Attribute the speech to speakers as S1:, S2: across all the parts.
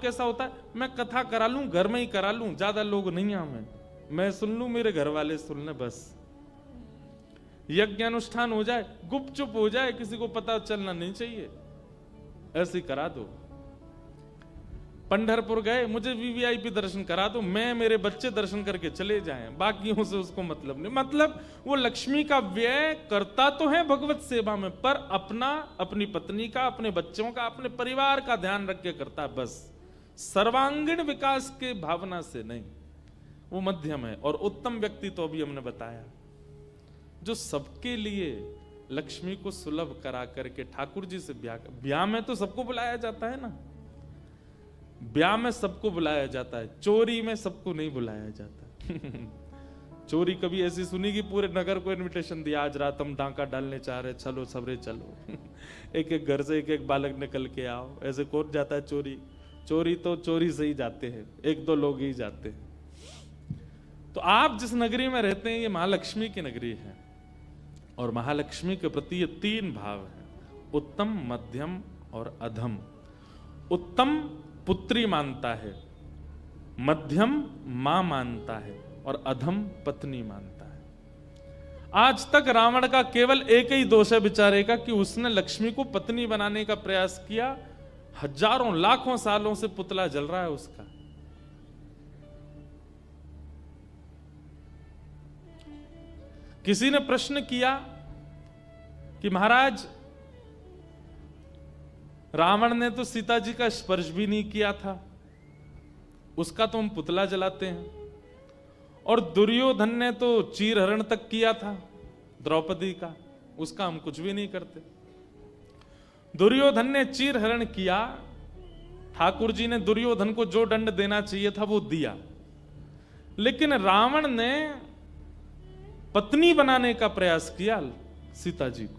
S1: कैसा होता है, मैं कथा करा लूं, घर में ही करा लूं, ज्यादा लोग नहीं आवे, मैं सुन लूं, मेरे घर वाले सुन ले, बस यज्ञ अनुष्ठान हो जाए, गुपचुप हो जाए, किसी को पता चलना नहीं चाहिए, ऐसे करा दो। पंढरपुर गए, मुझे वीवीआईपी दर्शन करा दो, मैं मेरे बच्चे दर्शन करके चले जाएं, बाकियों से उसको मतलब नहीं। मतलब वो लक्ष्मी का व्यय करता तो है भगवत सेवा में, पर अपना, अपनी पत्नी का, अपने बच्चों का, अपने परिवार का ध्यान रख के करता है, बस सर्वांगीण विकास के भावना से नहीं। वो मध्यम है। और उत्तम व्यक्ति तो अभी हमने बताया, जो सबके लिए लक्ष्मी को सुलभ करा करके ठाकुर जी से ब्याह में तो सबको बुलाया जाता है ना, ब्याह में सबको बुलाया जाता है, चोरी में सबको नहीं बुलाया जाता। चोरी कभी ऐसी सुनी कि पूरे नगर को इनविटेशन दिया, आज रात हम डांका डालने चाह रहे, चलो सबरे चलो। एक एक घर से एक एक बालक निकल के आओ, ऐसे कौन जाता है चोरी? चोरी तो चोरी से ही जाते हैं, एक दो लोग ही जाते हैं। तो आप जिस नगरी में रहते हैं ये महालक्ष्मी की नगरी है, और महालक्ष्मी के प्रति ये तीन भाव है, उत्तम, मध्यम और अधम। उत्तम पुत्री मानता है, मध्यम मां मानता है, और अधम पत्नी मानता है। आज तक रावण का केवल एक ही दोष है बेचारे का, कि उसने लक्ष्मी को पत्नी बनाने का प्रयास किया, हजारों लाखों सालों से पुतला जल रहा है उसका। किसी ने प्रश्न किया कि महाराज, रावण ने तो सीता जी का स्पर्श भी नहीं किया था, उसका तो हम पुतला जलाते हैं, और दुर्योधन ने तो चीरहरण तक किया था द्रौपदी का, उसका हम कुछ भी नहीं करते। दुर्योधन ने चीरहरण किया, ठाकुर जी ने दुर्योधन को जो दंड देना चाहिए था वो दिया, लेकिन रावण ने पत्नी बनाने का प्रयास किया सीता जी को।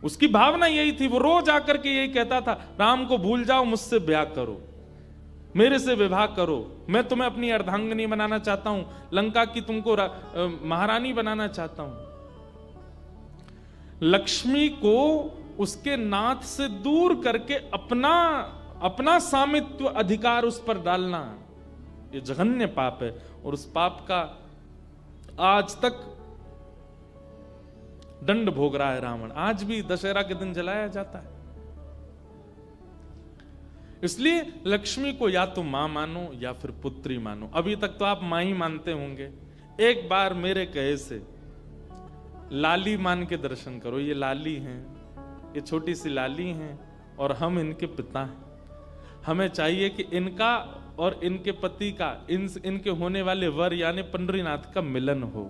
S1: उसकी भावना यही थी, वो रोज आकर के यही कहता था, राम को भूल जाओ, मुझसे ब्याह करो, मेरे से विवाह करो, मैं तुम्हें अपनी अर्धांगिनी बनाना चाहता हूं, लंका की तुमको महारानी बनाना चाहता हूं। लक्ष्मी को उसके नाथ से दूर करके अपना स्वामित्व अधिकार उस पर डालना, ये जघन्य पाप है, और उस पाप का आज तक दंड भोग रहा है रावण। आज भी दशहरा के दिन जलाया जाता है। इसलिए लक्ष्मी को या तो मां मानो या फिर पुत्री मानो। अभी तक तो आप मां ही मानते होंगे, एक बार मेरे कहे से लाली मान के दर्शन करो। ये लाली हैं, ये छोटी सी लाली हैं, और हम इनके पिता हैं। हमें चाहिए कि इनका और इनके पति का, इनके होने वाले वर यानी पंडरीनाथ का मिलन हो।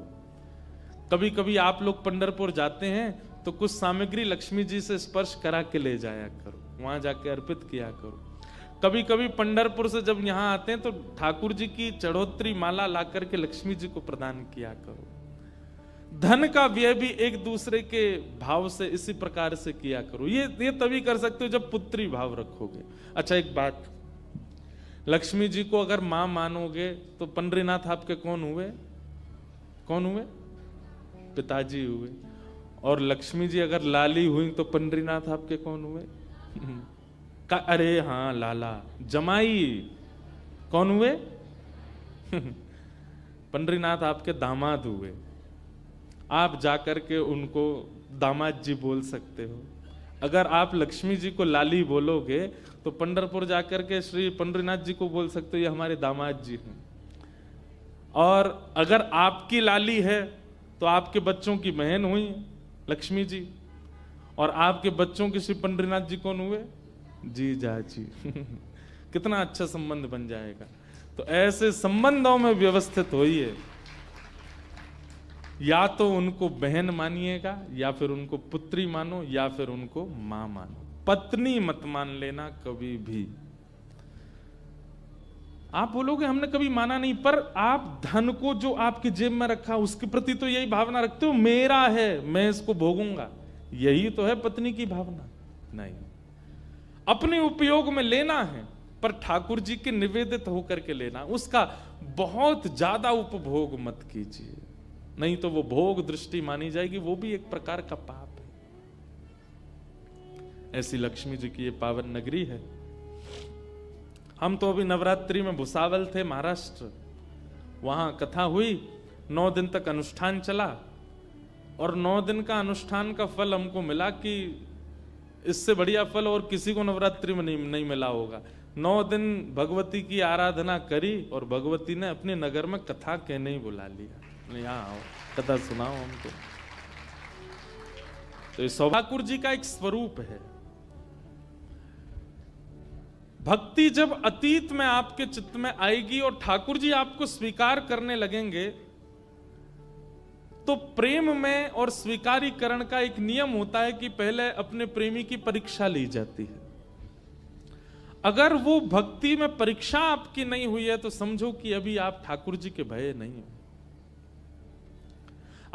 S1: कभी कभी आप लोग पंढरपुर जाते हैं तो कुछ सामग्री लक्ष्मी जी से स्पर्श करा के ले जाया करो, वहां जाके अर्पित किया करो। कभी कभी पंढरपुर से जब यहां आते हैं तो ठाकुर जी की चढ़ोत्री माला ला करके लक्ष्मी जी को प्रदान किया करो। धन का व्यय भी एक दूसरे के भाव से इसी प्रकार से किया करो। ये तभी कर सकते हो जब पुत्री भाव रखोगे। अच्छा, एक बात, लक्ष्मी जी को अगर मां मानोगे तो पंडरीनाथ आपके कौन हुए? कौन हुए? पिताजी हुए। और लक्ष्मी जी अगर लाली हुई तो पंडरीनाथ आपके कौन हुए? अरे हाँ, लाला, जमाई कौन हुए? पंडरीनाथ आपके दामाद हुए। आप जाकर के उनको दामाद जी बोल सकते हो। अगर आप लक्ष्मी जी को लाली बोलोगे तो पंढरपुर जाकर के श्री पंडरीनाथ जी को बोल सकते हो, ये हमारे दामाद जी हैं। और अगर आपकी लाली है तो आपके बच्चों की बहन हुई लक्ष्मी जी, और आपके बच्चों के श्री पंडरीनाथ जी कौन हुए? जी जाजी। कितना अच्छा संबंध बन जाएगा। तो ऐसे संबंधों में व्यवस्थित होइए, या तो उनको बहन मानिएगा, या फिर उनको पुत्री मानो, या फिर उनको मां मानो। पत्नी मत मान लेना कभी भी। आप बोलोगे हमने कभी माना नहीं, पर आप धन को जो आपकी जेब में रखा उसके प्रति तो यही भावना रखते हो, मेरा है, मैं इसको भोगूंगा। यही तो है पत्नी की भावना। नहीं, अपने उपयोग में लेना है, पर ठाकुर जी के निवेदित होकर के लेना। उसका बहुत ज्यादा उपभोग मत कीजिए, नहीं तो वो भोग दृष्टि मानी जाएगी, वो भी एक प्रकार का पाप है। ऐसी लक्ष्मी जी की ये पावन नगरी है। हम तो अभी नवरात्रि में भुसावल थे, महाराष्ट्र, वहां कथा हुई, 9 दिन तक अनुष्ठान चला और 9 दिन का अनुष्ठान का फल हमको मिला कि इससे बढ़िया फल और किसी को नवरात्रि में नहीं मिला होगा। 9 दिन भगवती की आराधना करी और भगवती ने अपने नगर में कथा कहने ही बुला लिया, यहाँ आओ कथा सुनाओ हमको। तो ये ठाकुर जी का एक स्वरूप है। भक्ति जब अतीत में आपके चित्त में आएगी और ठाकुर जी आपको स्वीकार करने लगेंगे, तो प्रेम में और स्वीकारीकरण का एक नियम होता है कि पहले अपने प्रेमी की परीक्षा ली जाती है। अगर वो भक्ति में परीक्षा आपकी नहीं हुई है तो समझो कि अभी आप ठाकुर जी के भय नहीं हो।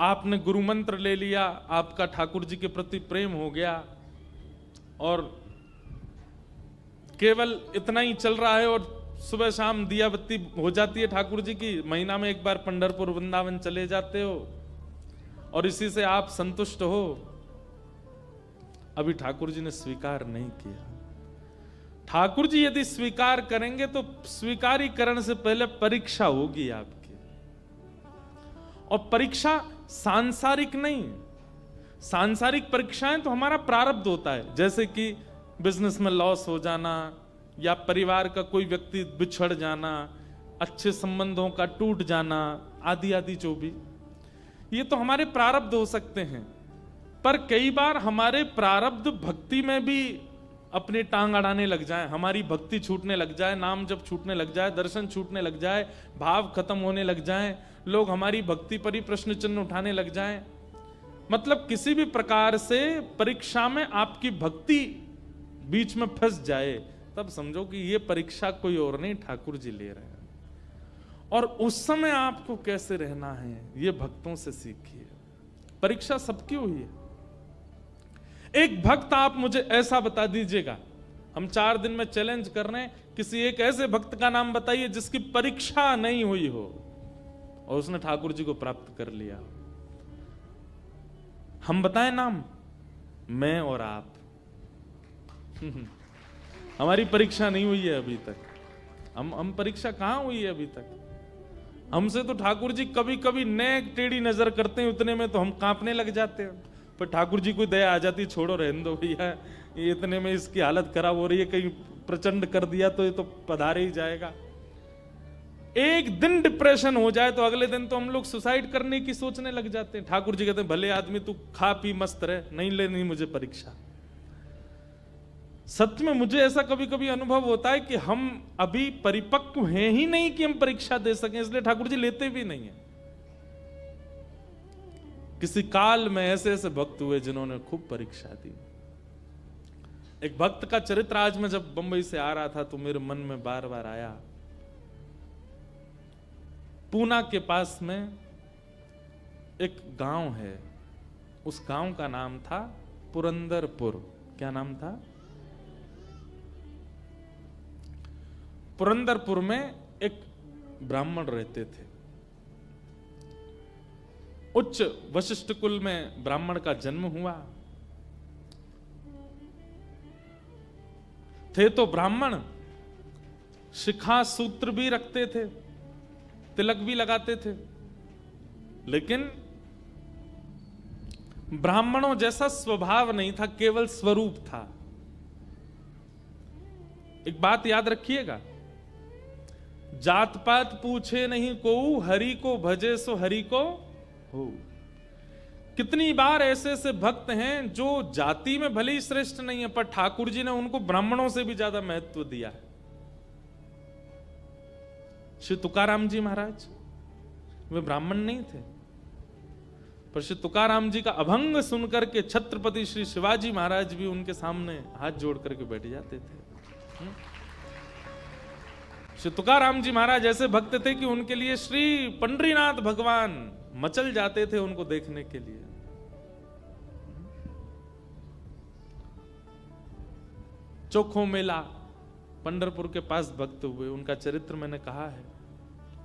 S1: आपने गुरु मंत्र ले लिया, आपका ठाकुर जी के प्रति प्रेम हो गया और केवल इतना ही चल रहा है और सुबह शाम दिया बत्ती हो जाती है ठाकुर जी की, महीना में एक बार पंढरपुर वृंदावन चले जाते हो और इसी से आप संतुष्ट हो। अभी ठाकुर जी ने स्वीकार नहीं किया। ठाकुर जी यदि स्वीकार करेंगे तो स्वीकारीकरण से पहले परीक्षा होगी आपकी, और परीक्षा सांसारिक नहीं। सांसारिक परीक्षाएं तो हमारा प्रारब्ध होता है, जैसे कि बिजनेस में लॉस हो जाना या परिवार का कोई व्यक्ति बिछड़ जाना, अच्छे संबंधों का टूट जाना, आदि आदि जो भी, ये तो हमारे प्रारब्ध हो सकते हैं। पर कई बार हमारे प्रारब्ध भक्ति में भी अपनी टांग अड़ाने लग जाए, हमारी भक्ति छूटने लग जाए, नाम जब छूटने लग जाए, दर्शन छूटने लग जाए, भाव खत्म होने लग जाए, लोग हमारी भक्ति पर ही प्रश्न चिन्ह उठाने लग जाएं। मतलब किसी भी प्रकार से परीक्षा में आपकी भक्ति बीच में फंस जाए, तब समझो कि ये परीक्षा कोई और नहीं, ठाकुर जी ले रहे हैं। और उस समय आपको कैसे रहना है ये भक्तों से सीखिए। परीक्षा सबकी हुई है। एक भक्त आप मुझे ऐसा बता दीजिएगा, हम 4 दिन में चैलेंज कर रहे हैं, किसी एक ऐसे भक्त का नाम बताइए जिसकी परीक्षा नहीं हुई हो और उसने ठाकुर जी को प्राप्त कर लिया। हम बताएं नाम, मैं और आप। हमारी परीक्षा नहीं हुई है अभी तक। हम परीक्षा कहां हुई है अभी तक? हमसे तो ठाकुर जी कभी कभी नेक टेढ़ी नजर करते हैं, उतने में तो हम कांपने लग जाते हैं। पर ठाकुर जी को दया आ जाती, छोड़ो रहने दो भैया, ये इतने में इसकी हालत खराब हो रही है, कहीं प्रचंड कर दिया तो ये तो पधारे ही जाएगा। एक दिन डिप्रेशन हो जाए तो अगले दिन तो हम लोग सुसाइड करने की सोचने लग जाते हैं। ठाकुर जी कहते हैं भले आदमी तू खा पी मस्त रहे, नहीं लेनी मुझे परीक्षा। सच में मुझे ऐसा कभी कभी अनुभव होता है कि हम अभी परिपक्व हैं ही नहीं कि हम परीक्षा दे सकें, इसलिए ठाकुर जी लेते भी नहीं है। किसी काल में ऐसे ऐसे भक्त हुए जिन्होंने खूब परीक्षा दी। एक भक्त का चरित्र आज मैं जब बंबई से आ रहा था तो मेरे मन में बार बार आया। पूना के पास में एक गांव है, उस गांव का नाम था पुरंदरपुर। क्या नाम था? पुरंदरपुर में एक ब्राह्मण रहते थे। उच्च वशिष्ठ कुल में ब्राह्मण का जन्म हुआ। थे तो ब्राह्मण, शिखा सूत्र भी रखते थे, तिलक भी लगाते थे, लेकिन ब्राह्मणों जैसा स्वभाव नहीं था, केवल स्वरूप था। एक बात याद रखिएगा, जात पात पूछे नहीं को, हरि को भजे सो हरि को हो। कितनी बार ऐसे ऐसे भक्त हैं जो जाति में भले ही श्रेष्ठ नहीं है, पर ठाकुर जी ने उनको ब्राह्मणों से भी ज्यादा महत्व दिया है। श्री तुकाराम जी महाराज वे ब्राह्मण नहीं थे, पर श्री तुकाराम जी का अभंग सुनकर के छत्रपति श्री शिवाजी महाराज भी उनके सामने हाथ जोड़ करके बैठ जाते थे। श्री तुकाराम जी महाराज ऐसे भक्त थे कि उनके लिए श्री पंडरीनाथ भगवान मचल जाते थे उनको देखने के लिए। चोखो मेला पंढरपुर के पास भक्त हुए, उनका चरित्र मैंने कहा है।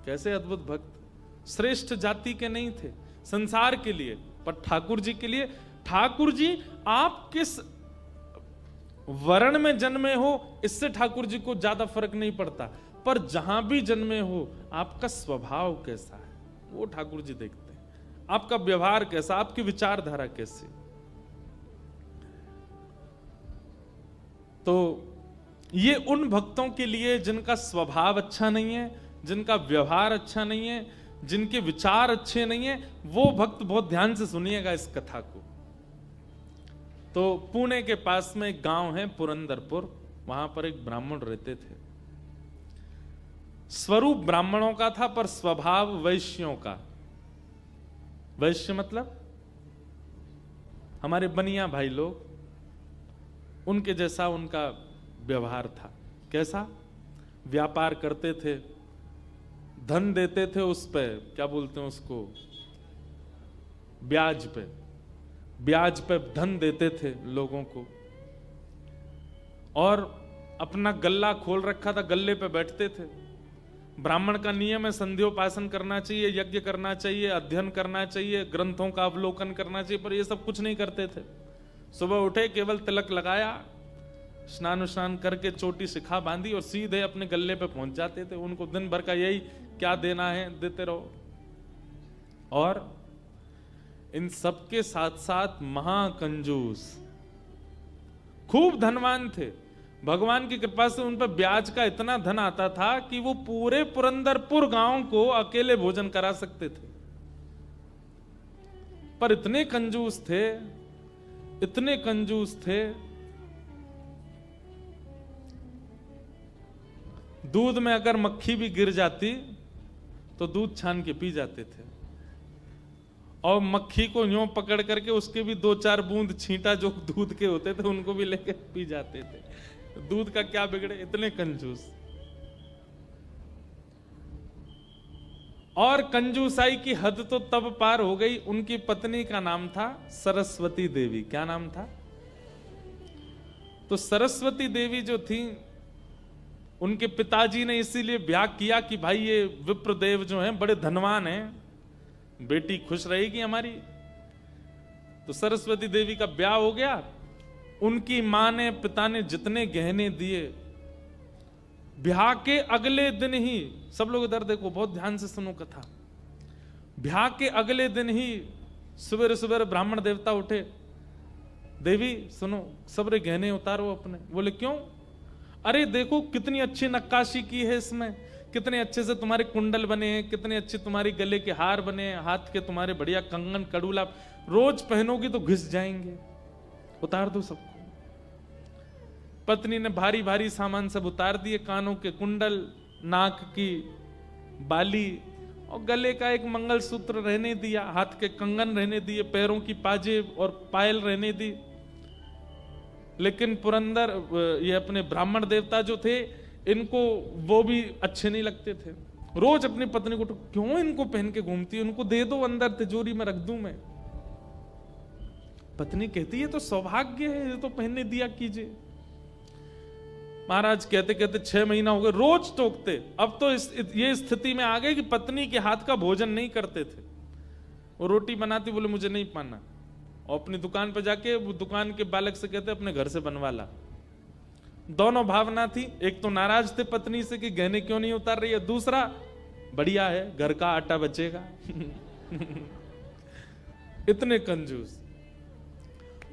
S1: कैसे अद्भुत भक्त, श्रेष्ठ जाति के नहीं थे संसार के लिए, पर ठाकुर जी के लिए। ठाकुर जी आप किस वर्ण में जन्मे हो इससे ठाकुर जी को ज्यादा फर्क नहीं पड़ता, पर जहां भी जन्मे हो आपका स्वभाव कैसा है वो ठाकुर जी देखते हैं, आपका व्यवहार कैसा, आपकी विचारधारा कैसी। तो ये उन भक्तों के लिए जिनका स्वभाव अच्छा नहीं है, जिनका व्यवहार अच्छा नहीं है, जिनके विचार अच्छे नहीं है, वो भक्त बहुत ध्यान से सुनिएगा इस कथा को। तो पुणे के पास में एक गांव है पुरंदरपुर, वहां पर एक ब्राह्मण रहते थे। स्वरूप ब्राह्मणों का था पर स्वभाव वैश्यों का। वैश्य मतलब हमारे बनिया भाई लोग, उनके जैसा उनका व्यवहार था। कैसा? व्यापार करते थे, धन देते थे उस पे, क्या बोलते हैं उसको, ब्याज पे, ब्याज पे धन देते थे लोगों को, और अपना गल्ला खोल रखा था, गल्ले पे बैठते थे। ब्राह्मण का नियम है संध्योपासन करना चाहिए, यज्ञ करना चाहिए, अध्ययन करना चाहिए, ग्रंथों का अवलोकन करना चाहिए, पर ये सब कुछ नहीं करते थे। सुबह उठे, केवल तिलक लगाया, स्नान करके चोटी शिखा बांधी और सीधे अपने गल्ले पे पहुंच जाते थे। उनको दिन भर का यही, क्या देना है देते रहो। और इन सबके साथ साथ महाकंजूस, खूब धनवान थे। भगवान की कृपा से उन पर ब्याज का इतना धन आता था कि वो पूरे पुरंदरपुर गांव को अकेले भोजन करा सकते थे। पर इतने कंजूस थे, इतने कंजूस थे, दूध में अगर मक्खी भी गिर जाती तो दूध छान के पी जाते थे, और मक्खी को यूं पकड़ करके उसके भी 2-4 बूंद छींटा जो दूध के होते थे उनको भी लेके पी जाते थे। दूध का क्या बिगड़े, इतने कंजूस। और कंजूसाई की हद तो तब पार हो गई, उनकी पत्नी का नाम था सरस्वती देवी। क्या नाम था? तो सरस्वती देवी जो थी, उनके पिताजी ने इसीलिए ब्याह किया कि भाई ये विप्रदेव जो हैं बड़े धनवान हैं, बेटी खुश रहेगी हमारी। तो सरस्वती देवी का ब्याह हो गया। उनकी मां ने, पिता ने जितने गहने दिए, ब्याह के अगले दिन ही, सब लोग इधर देखो, बहुत ध्यान से सुनो कथा। ब्याह के अगले दिन ही सुबह सुबह ब्राह्मण देवता उठे, देवी सुनो, सबरे गहने उतारो अपने। बोले क्यों? अरे देखो कितनी अच्छी नक्काशी की है इसमें, कितने अच्छे से तुम्हारे कुंडल बने हैं, कितने अच्छे तुम्हारे गले के हार बने हैं, हाथ के तुम्हारे बढ़िया कंगन कड़ूला, रोज पहनोगी तो घिस जाएंगे, उतार दो सबको। पत्नी ने भारी भारी सामान सब उतार दिए, कानों के कुंडल, नाक की बाली और गले का एक मंगलसूत्र रहने दिया, हाथ के कंगन रहने दिए, पैरों की पाजेब और पायल रहने दी। लेकिन पुरंदर, ये अपने ब्राह्मण देवता जो थे, इनको वो भी अच्छे नहीं लगते थे। रोज अपनी पत्नी को, तो क्यों इनको पहन के घूमती है, उनको दे दो, अंदर तिजोरी में रख दूं मैं। पत्नी कहती है तो सौभाग्य है, ये तो पहनने दिया कीजिए। महाराज कहते कहते 6 महीना हो गए, रोज टोकते। अब तो ये स्थिति में आ गए कि पत्नी के हाथ का भोजन नहीं करते थे। वो रोटी बनाती, बोले मुझे नहीं पाना, और अपनी दुकान पर जाके वो दुकान के बालक से कहते अपने घर से बनवा ला। दोनों भावना थी, एक तो नाराज थे पत्नी से कि गहने क्यों नहीं उतार रही है, दूसरा बढ़िया है घर का आटा बचेगा। इतने कंजूस।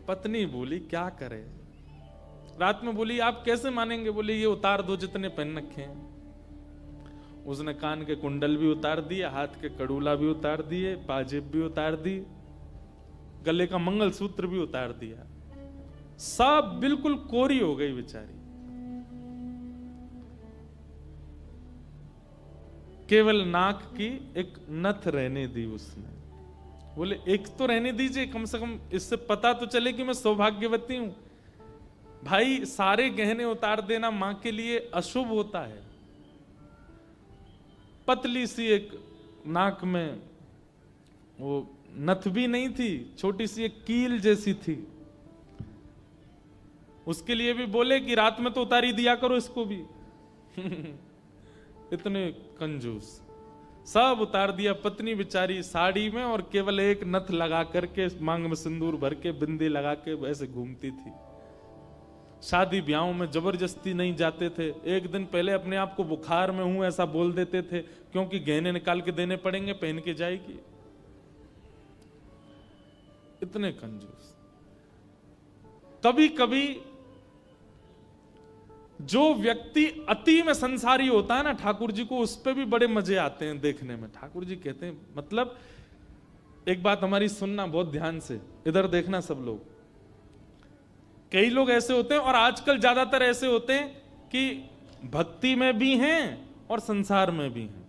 S1: पत्नी बोली क्या करे, रात में बोली आप कैसे मानेंगे, बोले ये उतार दो जितने पहन रखे हैं। उसने कान के कुंडल भी उतार दिए, हाथ के कड़ूला भी उतार दिए, पाजेब भी उतार दी, गले का मंगलसूत्र भी उतार दिया। सब बिल्कुल कोरी हो गई बेचारी। केवल नाक की एक नथ रहने दी उसने। बोले एक तो रहने दीजिए, कम से कम इससे पता तो चले कि मैं सौभाग्यवती हूं। भाई सारे गहने उतार देना मां के लिए अशुभ होता है। पतली सी एक नाक में वो नथ भी नहीं थी, छोटी सी एक कील जैसी थी। उसके लिए भी बोले कि रात में तो उतारी दिया करो इसको भी। इतने कंजूस। सब उतार दिया। पत्नी बेचारी साड़ी में और केवल एक नथ लगा करके, मांग में सिंदूर भर के, बिंदी लगा के ऐसे घूमती थी। शादी ब्याहों में जबरदस्ती नहीं जाते थे, एक दिन पहले अपने आप को बुखार में हूं ऐसा बोल देते थे, क्योंकि गहने निकाल के देने पड़ेंगे, पहन के जाएगी। इतने कंजूस। कभी कभी जो व्यक्ति अति में संसारी होता है ना, ठाकुर जी को उस पे भी बड़े मजे आते हैं देखने में। ठाकुर जी कहते हैं, मतलब एक बात हमारी सुनना बहुत ध्यान से, इधर देखना सब लोग। कई लोग ऐसे होते हैं, और आजकल ज्यादातर ऐसे होते हैं कि भक्ति में भी हैं और संसार में भी हैं।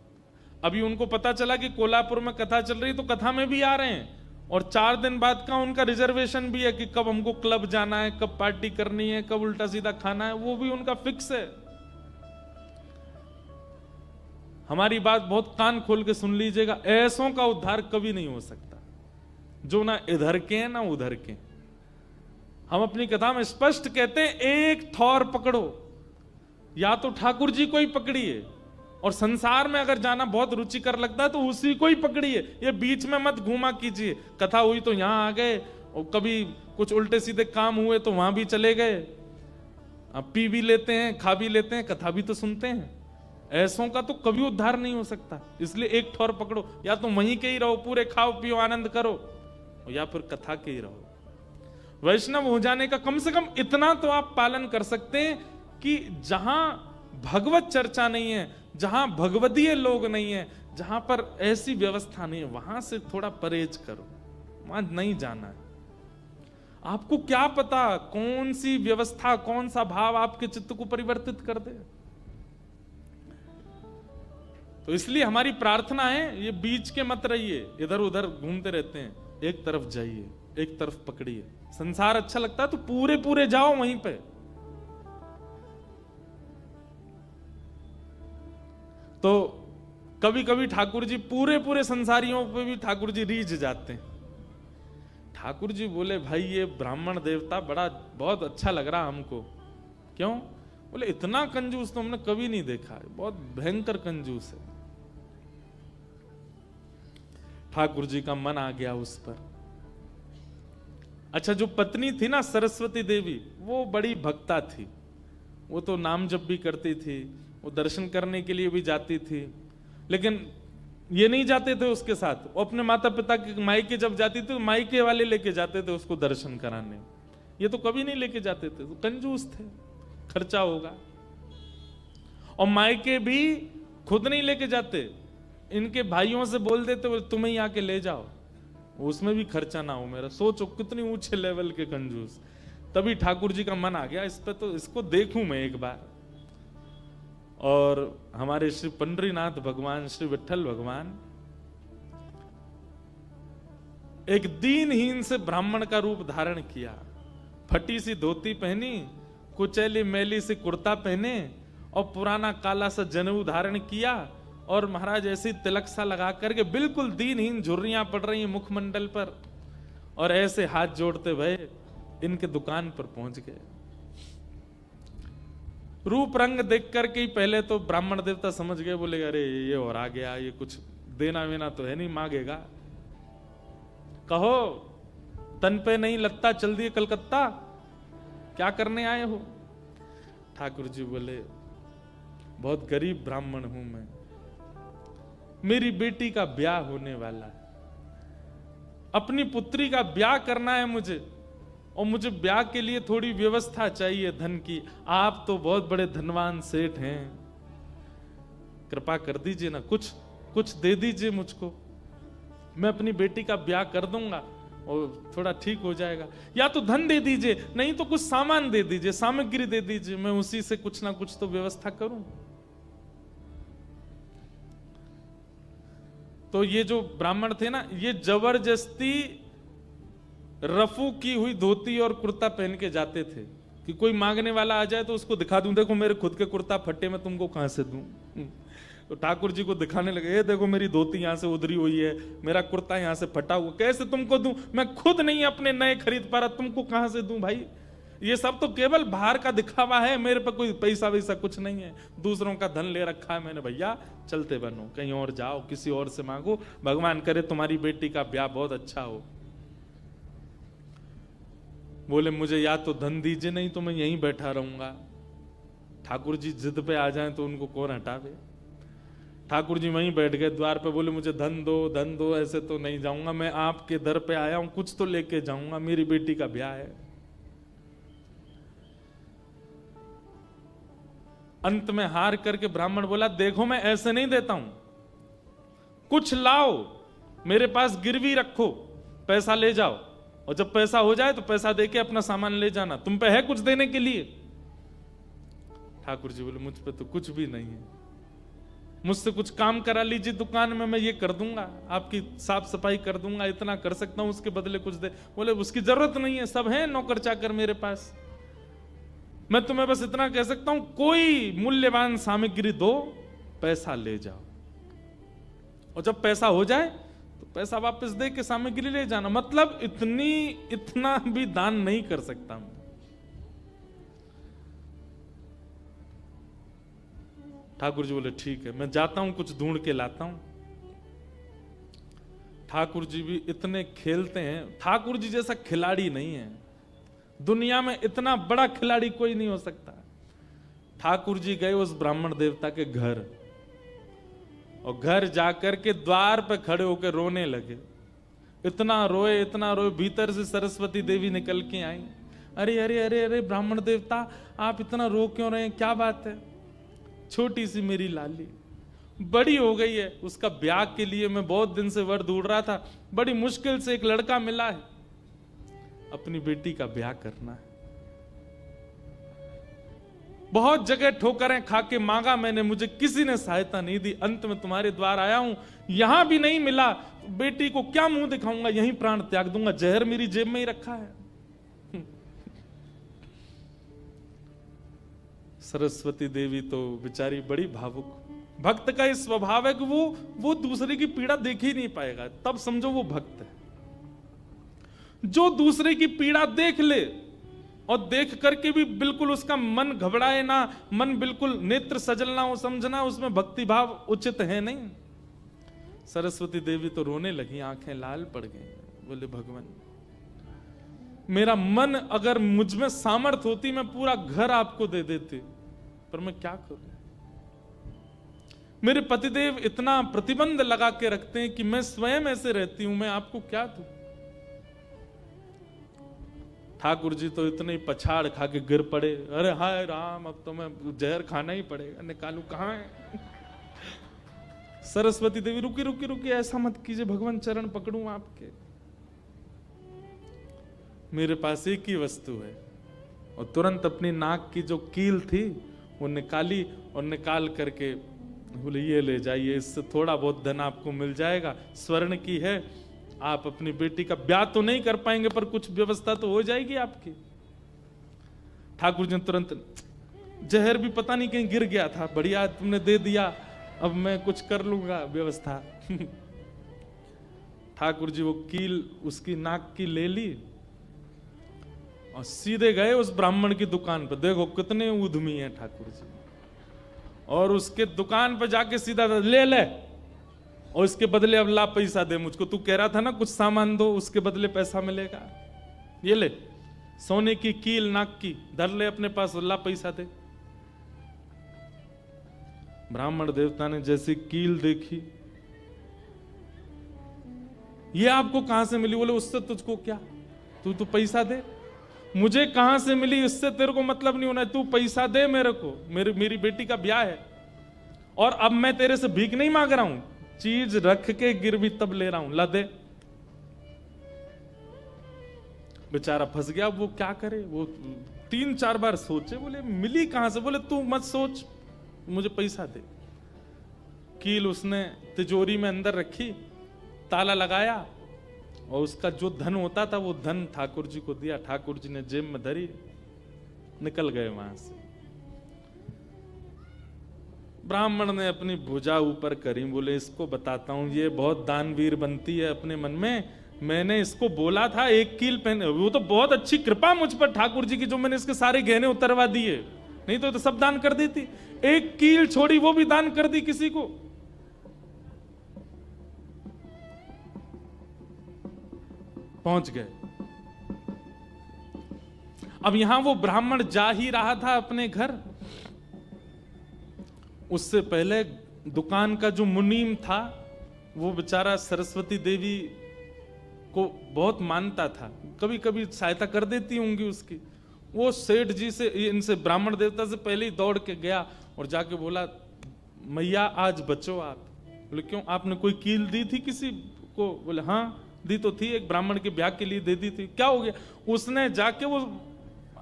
S1: अभी उनको पता चला कि कोल्हापुर में कथा चल रही, तो कथा में भी आ रहे हैं, और 4 दिन बाद का उनका रिजर्वेशन भी है कि कब हमको क्लब जाना है, कब पार्टी करनी है, कब उल्टा सीधा खाना है, वो भी उनका फिक्स है। हमारी बात बहुत कान खोल के सुन लीजिएगा, ऐसों का उद्धार कभी नहीं हो सकता जो ना इधर के हैं ना उधर के। हम अपनी कथा में स्पष्ट कहते हैं, एक थौर पकड़ो, या तो ठाकुर जी को ही पकड़िए, और संसार में अगर जाना बहुत रुचिकर लगता है तो उसी को ही पकड़िए, ये बीच में मत घूमा कीजिए। कथा हुई तो यहां आ गए, और कभी कुछ उल्टे सीधे काम हुए तो वहां भी चले गए। अब पी भी लेते हैं, खा भी लेते हैं, कथा भी तो सुनते हैं। ऐसों का तो कभी उद्धार नहीं हो सकता। इसलिए एक ठौर पकड़ो, या तो वहीं के ही रहो, पूरे खाओ पियो आनंद करो, या फिर कथा के ही रहो। वैष्णव हो जाने का कम से कम इतना तो आप पालन कर सकते हैं कि जहां भगवत चर्चा नहीं है, जहां भगवदीय लोग नहीं है, जहां पर ऐसी व्यवस्था नहीं है, वहां से थोड़ा परहेज करो, वहां नहीं जाना है। आपको क्या पता कौन सी व्यवस्था, कौन सा भाव आपके चित्त को परिवर्तित कर दे। तो इसलिए हमारी प्रार्थना है, ये बीच के मत रहिए, इधर उधर घूमते रहते हैं, एक तरफ जाइए, एक तरफ पकड़िए। संसार अच्छा लगता है तो पूरे पूरे जाओ वहीं पे। तो कभी कभी ठाकुर जी पूरे पूरे संसारियों पे भी ठाकुर जी रीझ जाते हैं। ठाकुर जी बोले, भाई ये ब्राह्मण देवता बड़ा बहुत अच्छा लग रहा हमको। क्यों? बोले इतना कंजूस तो हमने कभी नहीं देखा है, बहुत भयंकर कंजूस है। ठाकुर जी का मन आ गया उस पर। अच्छा, जो पत्नी थी ना सरस्वती देवी, वो बड़ी भक्ता थी, वो तो नाम जप भी करती थी, वो दर्शन करने के लिए भी जाती थी, लेकिन ये नहीं जाते थे उसके साथ। वो अपने माता पिता के मायके जब जाती थी तो मायके वाले लेके जाते थे उसको दर्शन कराने, ये तो कभी नहीं लेके जाते थे, तो कंजूस थे, खर्चा होगा। और मायके भी खुद नहीं लेके जाते, इनके भाइयों से बोल देते तुम्हें ही आके ले जाओ, उसमें भी खर्चा ना हो मेरा। सोचो कितनी ऊंचे लेवल के कंजूस। तभी ठाकुर जी का मन आ गया इस पे, तो इसको देखूं मैं एक बार। और हमारे श्री पंडरीनाथ भगवान, श्री विठल भगवान एक दीनहीन से ब्राह्मण का रूप धारण किया, फटी सी धोती पहनी, कुचैली मैली सी कुर्ता पहने, और पुराना काला सा जनेऊ धारण किया, और महाराज ऐसी तिलक सा लगा करके बिल्कुल दीनहीन, झुर्रियां पड़ रही हैं मुखमंडल पर, और ऐसे हाथ जोड़ते भये इनके दुकान पर पहुंच गए। रूप रंग देख करके ही पहले तो ब्राह्मण देवता समझ गए, बोले अरे ये और आ गया, ये कुछ देना वेना तो है नहीं, मांगेगा। कहो तन पे नहीं लगता, चल दिए कलकत्ता, क्या करने आए हो? ठाकुर जी बोले बहुत गरीब ब्राह्मण हूं मैं, मेरी बेटी का ब्याह होने वाला है, अपनी पुत्री का ब्याह करना है मुझे, और मुझे ब्याह के लिए थोड़ी व्यवस्था चाहिए धन की। आप तो बहुत बड़े धनवान सेठ हैं, कृपा कर दीजिए ना, कुछ दे दीजिए मुझको, मैं अपनी बेटी का ब्याह कर दूंगा और थोड़ा ठीक हो जाएगा। या तो धन दे दीजिए, नहीं तो कुछ सामान दे दीजिए, सामग्री दे दीजिए, मैं उसी से कुछ ना कुछ तो व्यवस्था करूं। तो ये जो ब्राह्मण थे ना, ये जबरदस्ती रफू की हुई धोती और कुर्ता पहन के जाते थे कि कोई मांगने वाला आ जाए तो उसको दिखा दूं, देखो मेरे खुद के कुर्ता फटे, मैं तुमको कहां से दूं। तो ठाकुर जी को दिखाने लगे, ये देखो मेरी धोती यहां से उधरी हुई है, मेरा कुर्ता यहां से फटा हुआ, कैसे तुमको दूं, मैं खुद नहीं अपने नए खरीद पा रहा, तुमको कहां से दूं भाई। ये सब तो केवल बाहर का दिखावा है, मेरे पे कोई पैसा वैसा कुछ नहीं है, दूसरों का धन ले रखा है मैंने। भैया चलते बनो, कहीं और जाओ, किसी और से मांगो, भगवान करे तुम्हारी बेटी का ब्याह बहुत अच्छा हो। बोले मुझे या तो धन दीजिए, नहीं तो मैं यहीं बैठा रहूंगा। ठाकुर जी जिद पे आ जाएं तो उनको कौन हटावे। ठाकुर जी वहीं बैठ गए द्वार पे, बोले मुझे धन दो, ऐसे तो नहीं जाऊंगा, मैं आपके दर पे आया हूं, कुछ तो लेके जाऊंगा, मेरी बेटी का ब्याह है। अंत में हार करके ब्राह्मण बोला, देखो मैं ऐसे नहीं देता हूं, कुछ लाओ, मेरे पास गिरवी रखो, पैसा ले जाओ, और जब पैसा हो जाए तो पैसा देके अपना सामान ले जाना, तुम पे है कुछ देने के लिए। ठाकुर जी बोले, मुझ पे तो कुछ भी नहीं है, मुझसे कुछ काम करा लीजिए दुकान में, मैं ये कर दूंगा, आपकी साफ सफाई कर दूंगा, इतना कर सकता हूं, उसके बदले कुछ दे। बोले उसकी जरूरत नहीं है, सब है नौकर चाकर मेरे पास, मैं तुम्हें बस इतना कह सकता हूं, कोई मूल्यवान सामग्री दो, पैसा ले जाओ, और जब पैसा हो जाए तो पैसा वापस दे के सामग्री ले जाना। मतलब इतना भी दान नहीं कर सकता मैं। ठाकुर जी बोले ठीक है, मैं जाता हूं, कुछ ढूंढ के लाता हूं। ठाकुर जी भी इतने खेलते हैं, ठाकुर जी जैसा खिलाड़ी नहीं है दुनिया में, इतना बड़ा खिलाड़ी कोई नहीं हो सकता। ठाकुर जी गए उस ब्राह्मण देवता के घर, और घर जाकर के द्वार पे खड़े होकर रोने लगे। इतना रोए, भीतर से सरस्वती देवी निकल के आई। अरे अरे अरे अरे ब्राह्मण देवता, आप इतना रो क्यों रहे हैं, क्या बात है? छोटी सी मेरी लाली बड़ी हो गई है, उसका ब्याह के लिए मैं बहुत दिन से वर ढूंढ रहा था, बड़ी मुश्किल से एक लड़का मिला है, अपनी बेटी का ब्याह करना है। बहुत जगह ठोकरें खा के मांगा मैंने, मुझे किसी ने सहायता नहीं दी, अंत में तुम्हारे द्वार आया हूं, यहां भी नहीं मिला, बेटी को क्या मुंह दिखाऊंगा, यहीं प्राण त्याग दूंगा, जहर मेरी जेब में ही रखा है। सरस्वती देवी तो बेचारी बड़ी भावुक, भक्त का इस स्वभाव है कि वो दूसरे की पीड़ा देख ही नहीं पाएगा, तब समझो वो भक्त है। जो दूसरे की पीड़ा देख ले और देख करके भी बिल्कुल उसका मन घबराए ना, मन बिल्कुल नेत्र सजलना हो, समझना उसमें भक्ति भाव उचित है नहीं। सरस्वती देवी तो रोने लगी, आंखें लाल पड़ गई, बोले भगवान मेरा मन, अगर मुझ में सामर्थ्य होती मैं पूरा घर आपको दे देती, पर मैं क्या करूं? मेरे पतिदेव इतना प्रतिबंध लगा के रखते हैं कि मैं स्वयं ऐसे रहती हूं, मैं आपको क्या दूं? ठाकुर जी तो इतने ही पछाड़ खा के गिर पड़े, अरे हाय राम, अब तो मैं जहर खाना ही पड़ेगा, निकालू कहां है? सरस्वती देवी रुकी रुकी रुकी, ऐसा मत कीजिए भगवान, चरण पकड़ूं आपके, मेरे पास एक ही वस्तु है। और तुरंत अपनी नाक की जो कील थी वो निकाली, और निकाल करके बोले ये ले जाइए, इससे थोड़ा बहुत धन आपको मिल जाएगा, स्वर्ण की है, आप अपनी बेटी का ब्याह तो नहीं कर पाएंगे पर कुछ व्यवस्था तो हो जाएगी आपकी। ठाकुर जी ने तुरंत, जहर भी पता नहीं कहीं गिर गया था, बढ़िया तुमने दे दिया, अब मैं कुछ कर लूंगा व्यवस्था। ठाकुर जी वो कील उसकी नाक की ले ली और सीधे गए उस ब्राह्मण की दुकान पर। देखो कितने उद्यमी हैं ठाकुर जी, और उसके दुकान पर जाके सीधा ले ले, और इसके बदले अब ला पैसा दे मुझको, तू कह रहा था ना कुछ सामान दो, उसके बदले पैसा मिलेगा, ये ले सोने की कील नाक की, धर ले अपने पास, ला पैसा दे। ब्राह्मण देवता ने जैसी कील देखी, ये आपको कहां से मिली? बोले उससे तुझको क्या, तू तो पैसा दे। मुझे कहां से मिली इससे तेरे को मतलब नहीं होना है, तू पैसा दे मेरे को, मेरी बेटी का ब्याह है, और अब मैं तेरे से भीख नहीं मांग रहा हूं, चीज रख के गिरवी तब ले रहा हूं, ला दे। बेचारा फंस गया, वो क्या करे, वो 3-4 बार सोचे, बोले मिली कहां से? बोले तू मत सोच, मुझे पैसा दे। कील उसने तिजोरी में अंदर रखी, ताला लगाया, और उसका जो धन होता था वो धन ठाकुर जी को दिया, ठाकुर जी ने जेब में धरी, निकल गए वहां से। ब्राह्मण ने अपनी भुजा ऊपर करी, बोले इसको बताता हूं, ये बहुत दानवीर बनती है अपने मन में, मैंने इसको बोला था एक कील पहने, वो तो बहुत अच्छी कृपा मुझ पर ठाकुर जी की, जो मैंने इसके सारे गहने उतरवा दिए, नहीं तो सब दान कर देती, एक कील छोड़ी वो भी दान कर दी किसी को। पहुंच गए, अब यहां वो ब्राह्मण जा ही रहा था अपने घर, उससे पहले दुकान का जो मुनीम था वो बेचारा सरस्वती देवी को बहुत मानता था, कभी कभी सहायता कर देती होंगी उसकी। वो सेठ जी से, इनसे ब्राह्मण देवता से पहले ही दौड़ के गया और जाके बोला, मैया आज बचो आप। बोले क्यों, आपने कोई कील दी थी किसी को? बोले हाँ दी तो थी, एक ब्राह्मण के ब्याह के लिए दे दी थी। क्या हो गया? उसने जाके वो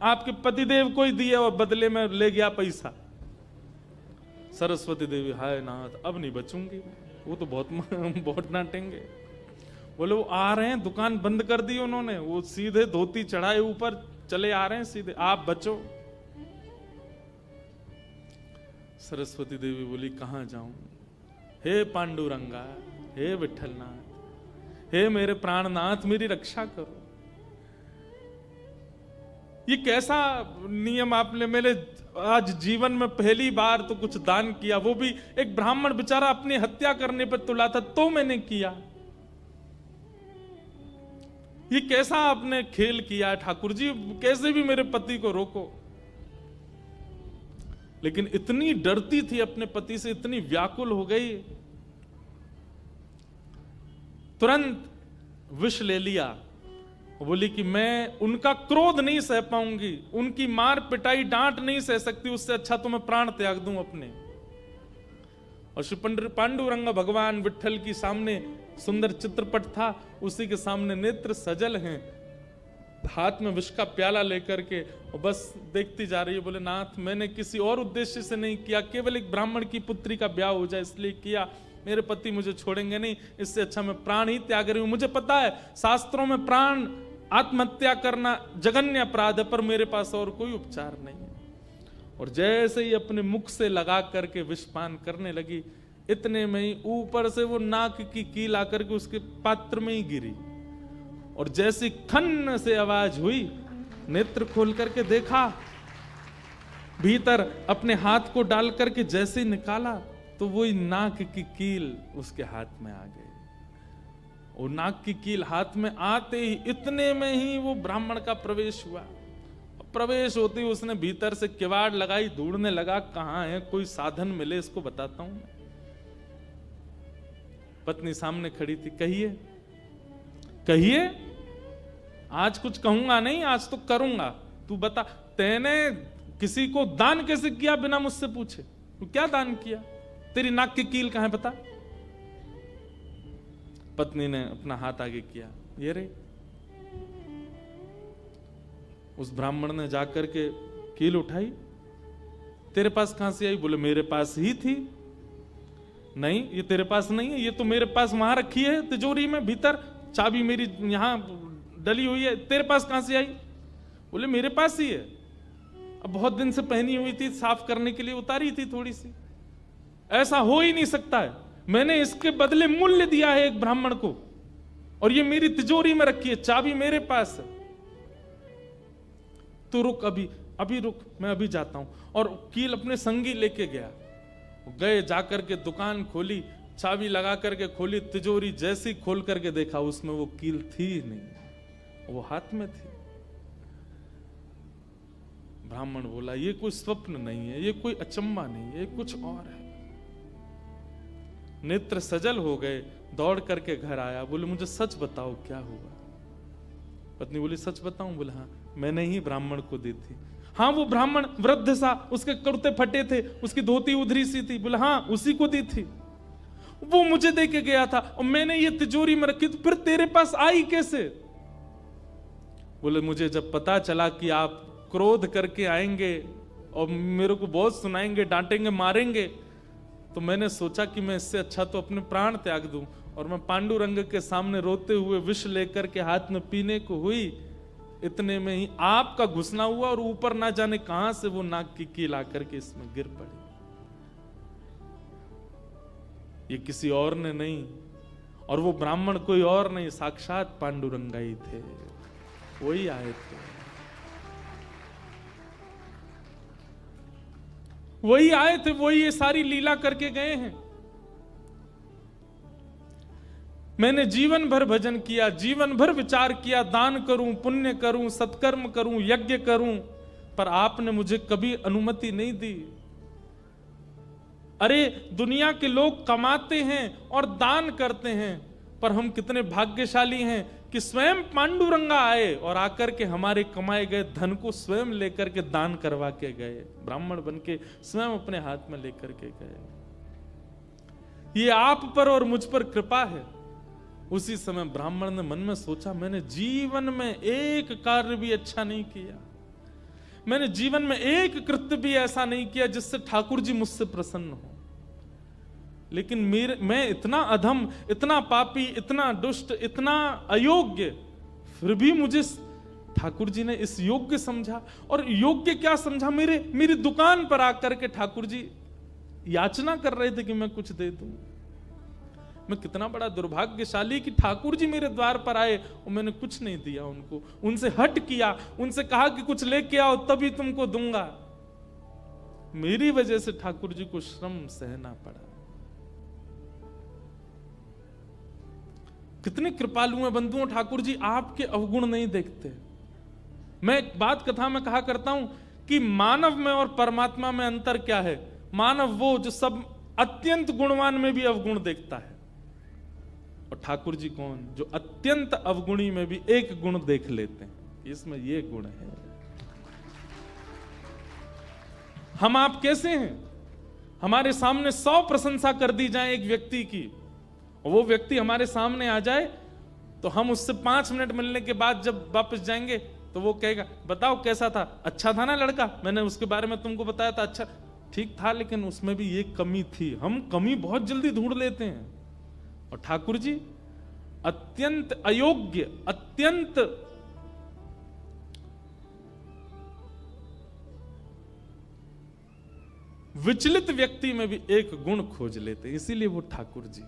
S1: आपके पतिदेव को ही दिया और बदले में ले गया पैसा। सरस्वती देवी, हाय नाथ अब नहीं बचूंगी, वो तो बहुत डांटेंगे। बोले वो आ रहे हैं, दुकान बंद कर दी उन्होंने, वो सीधे धोती चढ़ाए ऊपर चले आ रहे हैं सीधे, आप बचो। सरस्वती देवी बोली कहां जाऊं? हे पांडुरंगा, हे विठलनाथ, हे मेरे प्राणनाथ, मेरी रक्षा करो। ये कैसा नियम आपने, मेरे आज जीवन में पहली बार तो कुछ दान किया, वो भी एक ब्राह्मण बेचारा अपनी हत्या करने पर तुला था तो मैंने किया। ये कैसा आपने खेल किया ठाकुर जी, कैसे भी मेरे पति को रोको। लेकिन इतनी डरती थी अपने पति से, इतनी व्याकुल हो गई, तुरंत विष ले लिया। बोली कि मैं उनका क्रोध नहीं सह पाऊंगी, उनकी मार पिटाई डांट नहीं सह सकती, उससे अच्छा तो मैं प्राण त्याग दूं अपने। और श्री पांडुरंग भगवान विठल की सामने सुंदर चित्रपट था, उसी के सामने नेत्र सजल हैं, हाथ में विष का प्याला लेकर के, और बस देखती जा रही है। बोले नाथ मैंने किसी और उद्देश्य से नहीं किया, केवल एक ब्राह्मण की पुत्री का ब्याह हो जाए इसलिए किया, मेरे पति मुझे छोड़ेंगे नहीं, इससे अच्छा मैं प्राण ही त्याग रही हूं। मुझे पता है शास्त्रों में प्राण आत्महत्या करना जघन्य अपराध है, पर मेरे पास और कोई उपचार नहीं है। और जैसे ही अपने मुख से लगा करके विषपान करने लगी, इतने में ही ऊपर से वो नाक की कील आकर के उसके पात्र में ही गिरी, और जैसी खन्न से आवाज हुई, नेत्र खोल करके देखा, भीतर अपने हाथ को डाल करके जैसे ही निकाला तो वही नाक की कील उसके हाथ में आ गई। और नाक की कील हाथ में आते ही, इतने में ही वो ब्राह्मण का प्रवेश हुआ। प्रवेश होते ही उसने भीतर से किवाड़ लगाई, ढूंढने लगा कहां है, कोई साधन मिले इसको बताता हूं। पत्नी सामने खड़ी थी, कहिए कहिए, आज कुछ कहूंगा नहीं, आज तो करूंगा, तू बता, तैने किसी को दान कैसे किया बिना मुझसे पूछे? तू क्या दान किया? तेरी नाक की कील कहां है बता? पत्नी ने अपना हाथ आगे किया, ये रे। उस ब्राह्मण ने जाकर के कील उठाई, तेरे पास कहां से आई? बोले मेरे पास ही थी। नहीं ये तेरे पास नहीं है, ये तो मेरे पास वहां रखी है तिजोरी में, भीतर चाबी मेरी यहां डली हुई है, तेरे पास कहां से आई? बोले मेरे पास ही है, अब बहुत दिन से पहनी हुई थी, साफ करने के लिए उतारी थी थोड़ी सी। ऐसा हो ही नहीं सकता है, मैंने इसके बदले मूल्य दिया है एक ब्राह्मण को, और ये मेरी तिजोरी में रखी है, चाबी मेरे पास है। तो रुक, अभी रुक, मैं अभी जाता हूं। और कील अपने संगी लेके गया, गए, जाकर के दुकान खोली, चाबी लगा करके खोली, तिजोरी जैसी खोल करके देखा उसमें वो कील थी नहीं, वो हाथ में थी। ब्राह्मण बोला ये कोई स्वप्न नहीं है, ये कोई अचंबा नहीं है, ये कुछ और है। नेत्र सजल हो गए, दौड़ करके घर आया, बोले मुझे सच बताओ क्या हुआ? पत्नी बोली सच बताऊं? बोले हाँ, मैंने ही ब्राह्मण को दी थी। हाँ वो ब्राह्मण वृद्ध सा, उसके कुर्ते फटे थे, उसकी धोती उधरी सी थी। बोले हाँ उसी को दी थी, वो मुझे दे के गया था और मैंने ये तिजोरी में रखी, तो फिर तेरे पास आई कैसे? बोले मुझे जब पता चला कि आप क्रोध करके आएंगे और मेरे को बहुत सुनाएंगे, डांटेंगे, मारेंगे, तो मैंने सोचा कि मैं इससे अच्छा तो अपने प्राण त्याग दूं। और मैं पांडुरंग के सामने रोते हुए विष लेकर के हाथ में पीने को हुई, इतने में ही आपका घुसना हुआ और ऊपर ना जाने कहां से वो नाक की कील आकर के इसमें गिर पड़ी। ये किसी और ने नहीं, और वो ब्राह्मण कोई और नहीं, साक्षात पांडुरंगा ही थे, वही आए थे, वही आए थे, वही ये सारी लीला करके गए हैं। मैंने जीवन भर भजन किया, जीवन भर विचार किया, दान करूं, पुण्य करूं, सत्कर्म करूं, यज्ञ करूं, पर आपने मुझे कभी अनुमति नहीं दी। अरे दुनिया के लोग कमाते हैं और दान करते हैं, पर हम कितने भाग्यशाली हैं कि स्वयं पांडुरंगा आए और आकर के हमारे कमाए गए धन को स्वयं लेकर के दान करवा के गए, ब्राह्मण बन के स्वयं अपने हाथ में लेकर के गए। ये आप पर और मुझ पर कृपा है। उसी समय ब्राह्मण ने मन में सोचा, मैंने जीवन में एक कार्य भी अच्छा नहीं किया, मैंने जीवन में एक कृत्य भी ऐसा नहीं किया जिससे ठाकुर जी मुझसे प्रसन्न हो, लेकिन मैं इतना अधम, इतना पापी, इतना दुष्ट, इतना अयोग्य, फिर भी मुझे ठाकुर जी ने इस योग्य समझा। और योग्य क्या समझा, मेरी दुकान पर आकर के ठाकुर जी याचना कर रहे थे कि मैं कुछ दे दूं। मैं कितना बड़ा दुर्भाग्यशाली कि ठाकुर जी मेरे द्वार पर आए और मैंने कुछ नहीं दिया उनको, उनसे हट किया, उनसे कहा कि कुछ लेके आओ तभी तुमको दूंगा। मेरी वजह से ठाकुर जी को श्रम सहना पड़ा। कितने कृपालु हैं बंधुओं ठाकुर जी, आपके अवगुण नहीं देखते। मैं एक बात कथा में कहा करता हूं कि मानव में और परमात्मा में अंतर क्या है। मानव वो जो सब अत्यंत गुणवान में भी अवगुण देखता है, और ठाकुर जी कौन, जो अत्यंत अवगुणी में भी एक गुण देख लेते हैं, इसमें ये गुण है। हम आप कैसे हैं, हमारे सामने 100 प्रशंसा कर दी जाए एक व्यक्ति की, और वो व्यक्ति हमारे सामने आ जाए तो हम उससे 5 मिनट मिलने के बाद जब वापस जाएंगे तो वो कहेगा, बताओ कैसा था, अच्छा था ना लड़का, मैंने उसके बारे में तुमको बताया था, अच्छा ठीक था, लेकिन उसमें भी ये कमी थी। हम कमी बहुत जल्दी ढूंढ लेते हैं। और ठाकुर जी अत्यंत अयोग्य, अत्यंत विचलित व्यक्ति में भी एक गुण खोज लेते, इसीलिए वो ठाकुर जी।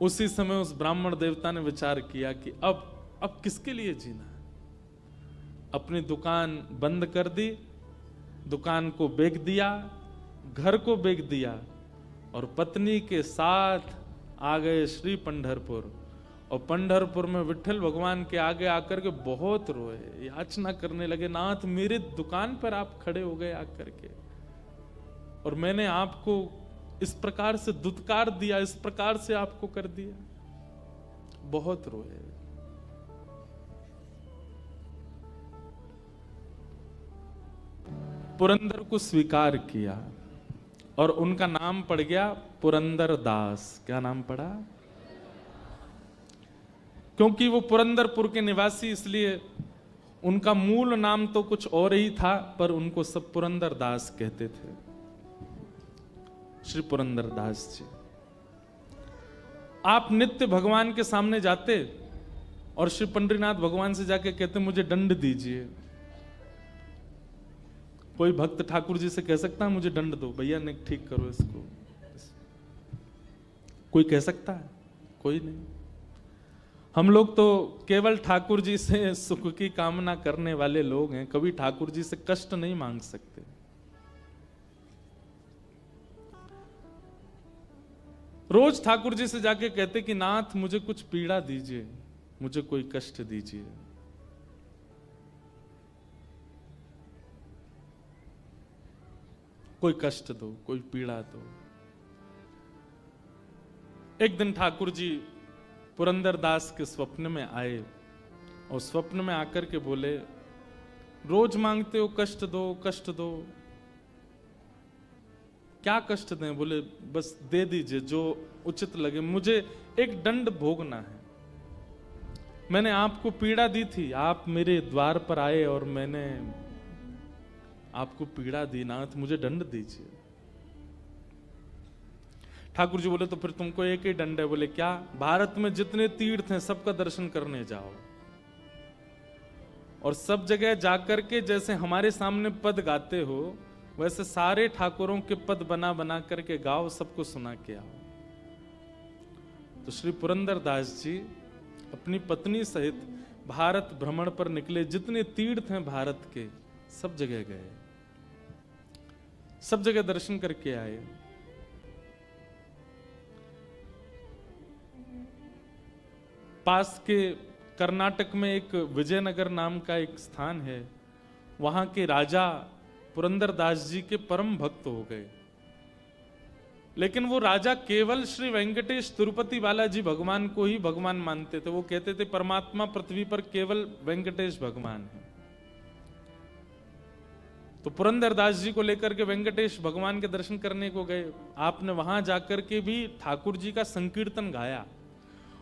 S1: उसी समय उस ब्राह्मण देवता ने विचार किया कि अब किसके लिए जीना है। अपनी दुकान बंद कर दी, दुकान को बेच दिया, घर को बेच दिया, और पत्नी के साथ आ गए श्री पंढरपुर। और पंढरपुर में विठल भगवान के आगे आकर के बहुत रोए, याचना करने लगे, नाथ मेरे दुकान पर आप खड़े हो गए आकर के, और मैंने आपको इस प्रकार से दुत्कार दिया, इस प्रकार से आपको कर दिया। बहुत रोए। पुरंदर को स्वीकार किया और उनका नाम पड़ गया पुरंदर दास। क्या नाम पड़ा? क्योंकि वो पुरंदरपुर के निवासी, इसलिए उनका मूल नाम तो कुछ और ही था, पर उनको सब पुरंदर दास कहते थे। श्री पुरंदर दास जी, आप नित्य भगवान के सामने जाते और श्री पंडरीनाथ भगवान से जाके कहते मुझे दंड दीजिए। कोई भक्त ठाकुर जी से कह सकता है मुझे दंड दो भैया, नहीं ठीक करो इसको? कोई कह सकता है? कोई नहीं। हम लोग तो केवल ठाकुर जी से सुख की कामना करने वाले लोग हैं, कभी ठाकुर जी से कष्ट नहीं मांग सकते। रोज ठाकुर जी से जाके कहते कि नाथ मुझे कुछ पीड़ा दीजिए, मुझे कोई कष्ट दीजिए। कोई कष्ट दो, कोई पीड़ा दो। एक दिन ठाकुर जी पुरंदर दास के स्वप्न में आए और स्वप्न में आकर के बोले, रोज मांगते हो कष्ट दो, कष्ट दो, क्या कष्ट दें? बोले बस दे दीजिए जो उचित लगे, मुझे एक दंड भोगना है। मैंने आपको पीड़ा दी थी, आप मेरे द्वार पर आए और मैंने आपको पीड़ा दी, नाथ मुझे दंड दीजिए। ठाकुर जी बोले तो फिर तुमको एक ही दंड है। बोले क्या? भारत में जितने तीर्थ हैं सबका दर्शन करने जाओ, और सब जगह जाकर के जैसे हमारे सामने पद गाते हो वैसे सारे ठाकुरों के पद बना बना करके गाओ, सबको सुना के आओ। तो श्री पुरंदर दास जी अपनी पत्नी सहित भारत भ्रमण पर निकले। जितने तीर्थ हैं भारत के सब जगह गए, सब जगह दर्शन करके आए। पास के कर्नाटक में एक विजयनगर नाम का एक स्थान है, वहां के राजा पुरंदरदास जी के परम भक्त हो गए। लेकिन वो राजा केवल श्री वेंकटेश तिरुपति बालाजी भगवान को ही भगवान मानते थे। वो कहते थे परमात्मा पृथ्वी पर केवल वेंकटेश भगवान है। तो पुरंदरदास जी को लेकर के वेंकटेश भगवान के दर्शन करने को गए। आपने वहां जाकर के भी ठाकुर जी का संकीर्तन गाया।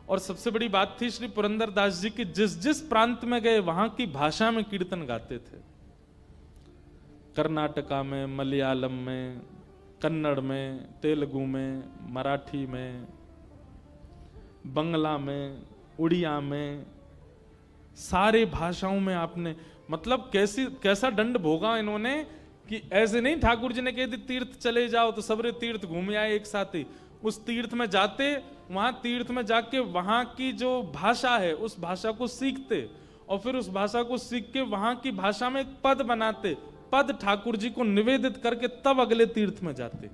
S1: और सबसे बड़ी बात थी, श्री पुरंदरदास जी की जिस जिस प्रांत में गए वहां की भाषा में कीर्तन गाते थे। कर्नाटका में, मलयालम में, कन्नड़ में, तेलुगु में, मराठी में, बंगला में, उड़िया में, सारे भाषाओं में आपने, मतलब कैसा दंड भोगा इन्होंने कि ऐसे नहीं ठाकुर जी ने कह दी तीर्थ चले जाओ तो सबरे तीर्थ घूम आए एक साथ ही। उस तीर्थ में जाते, वहां तीर्थ में जाके वहां की जो भाषा है उस भाषा को सीखते और फिर उस भाषा को सीख के वहां की भाषा में एक पद बनाते, पद ठाकुर जी को निवेदित करके तब अगले तीर्थ में जाते।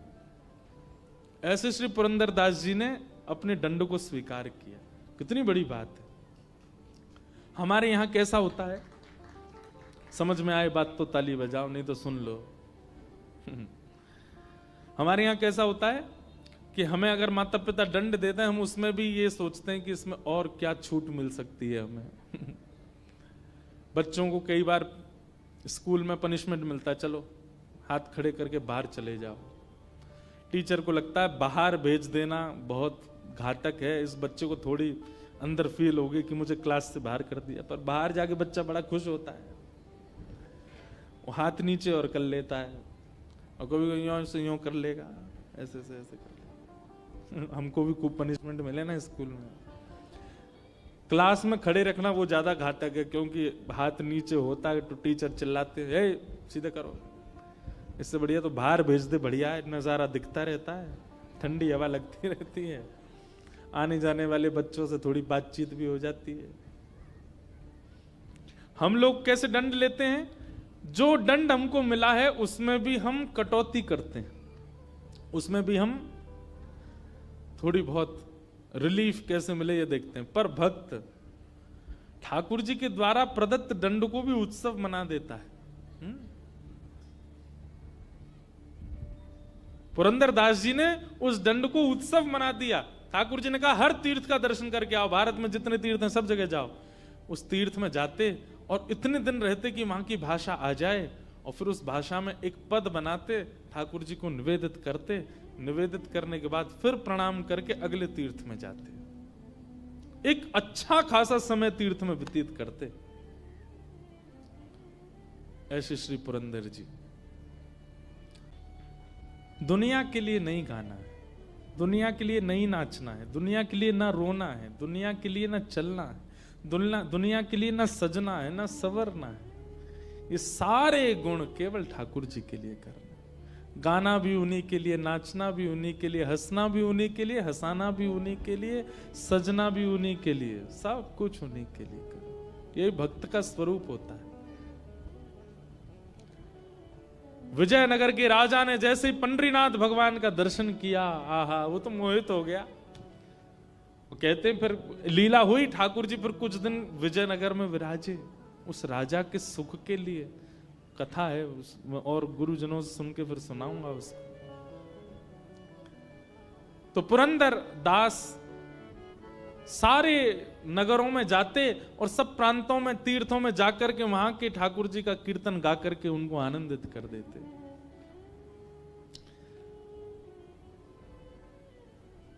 S1: ऐसे श्री पुरंदरदास जी ने अपने दंड को स्वीकार किया। कितनी बड़ी बात है। हमारे यहां कैसा होता है, समझ में आए बात तो ताली बजाओ, नहीं तो सुन लो। हमारे यहां कैसा होता है कि हमें अगर माता पिता दंड देते हैं, हम उसमें भी ये सोचते हैं कि इसमें और क्या छूट मिल सकती है हमें। बच्चों को कई बार स्कूल में पनिशमेंट मिलता है, चलो हाथ खड़े करके बाहर चले जाओ। टीचर को लगता है बाहर भेज देना बहुत घातक है, इस बच्चे को थोड़ी अंदर फील होगी कि मुझे क्लास से बाहर कर दिया। पर बाहर जाके बच्चा बड़ा खुश होता है, वो हाथ नीचे और कर लेता है, और कभी यूं से यूं कर लेगा, ऐसे से ऐसे कर लेगा। हमको भी खूब पनिशमेंट मिले ना स्कूल में। क्लास में खड़े रखना वो ज्यादा घातक है, क्योंकि हाथ नीचे होता है तो टीचर चिल्लाते हैं सीधे करो। इससे बढ़िया तो बाहर भेज दे, बढ़िया है, नजारा दिखता रहता है, ठंडी हवा लगती रहती है, आने जाने वाले बच्चों से थोड़ी बातचीत भी हो जाती है। हम लोग कैसे दंड लेते हैं, जो दंड हमको मिला है उसमें भी हम कटौती करते हैं, उसमें भी हम थोड़ी बहुत रिलीफ कैसे मिले ये देखते हैं। पर भक्त ठाकुर जी के द्वारा प्रदत्त दंड को भी उत्सव मना देता है। पुरंदरदास जी ने उस दंड को उत्सव मना दिया। ठाकुर जी ने कहा हर तीर्थ का दर्शन करके आओ, भारत में जितने तीर्थ हैं सब जगह जाओ। उस तीर्थ में जाते और इतने दिन रहते कि वहां की भाषा आ जाए, और फिर उस भाषा में एक पद बनाते, ठाकुर जी को निवेदित करते, निवेदित करने के बाद फिर प्रणाम करके अगले तीर्थ में जाते। एक अच्छा खासा समय तीर्थ में व्यतीत करते। ऐसे श्री पुरंदर जी। दुनिया के लिए नहीं गाना है, दुनिया के लिए नहीं नाचना है, दुनिया के लिए ना रोना है, दुनिया के लिए ना चलना है, दुनिया के लिए ना सजना है ना संवरना है। ये सारे गुण केवल ठाकुर जी के लिए करना। गाना भी उन्हीं के लिए, नाचना भी उन्हीं के लिए, हंसना भी उन्हीं के लिए, हंसाना भी उन्हीं के लिए, सजना भी उन्हीं के लिए, सब कुछ उन्हीं के लिए करो। यही भक्त का स्वरूप होता है। विजयनगर के राजा ने जैसे ही पंडरीनाथ भगवान का दर्शन किया, आहा, वो तो मोहित हो गया। वो कहते हैं फिर लीला हुई, ठाकुर जी फिर कुछ दिन विजयनगर में विराजे उस राजा के सुख के लिए। कथा है और गुरुजनों से सुन के फिर सुनाऊंगा उसको। तो पुरंदर दास सारे नगरों में जाते और सब प्रांतों में, तीर्थों में जाकर के वहां के ठाकुर जी का कीर्तन गा करके उनको आनंदित कर देते।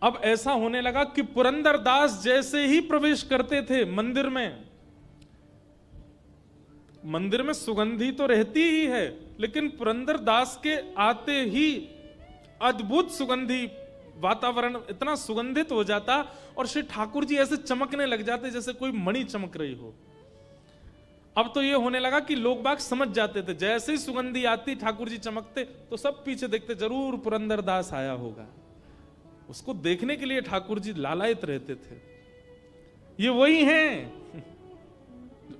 S1: अब ऐसा होने लगा कि पुरंदर दास जैसे ही प्रवेश करते थे मंदिर में, मंदिर में सुगंधी तो रहती ही है, लेकिन पुरंदर दास के आते ही अद्भुत सुगंधी वातावरण इतना सुगंधित हो जाता और श्री ठाकुर जी ऐसे चमकने लग जाते जैसे कोई मणि चमक रही हो। अब तो ये होने लगा कि लोग बाग समझ जाते थे, जैसे ही सुगंधी आती ठाकुर जी चमकते तो सब पीछे देखते, जरूर पुरंदर दास आया होगा। उसको देखने के लिए ठाकुर जी लालायित रहते थे। ये वही हैं,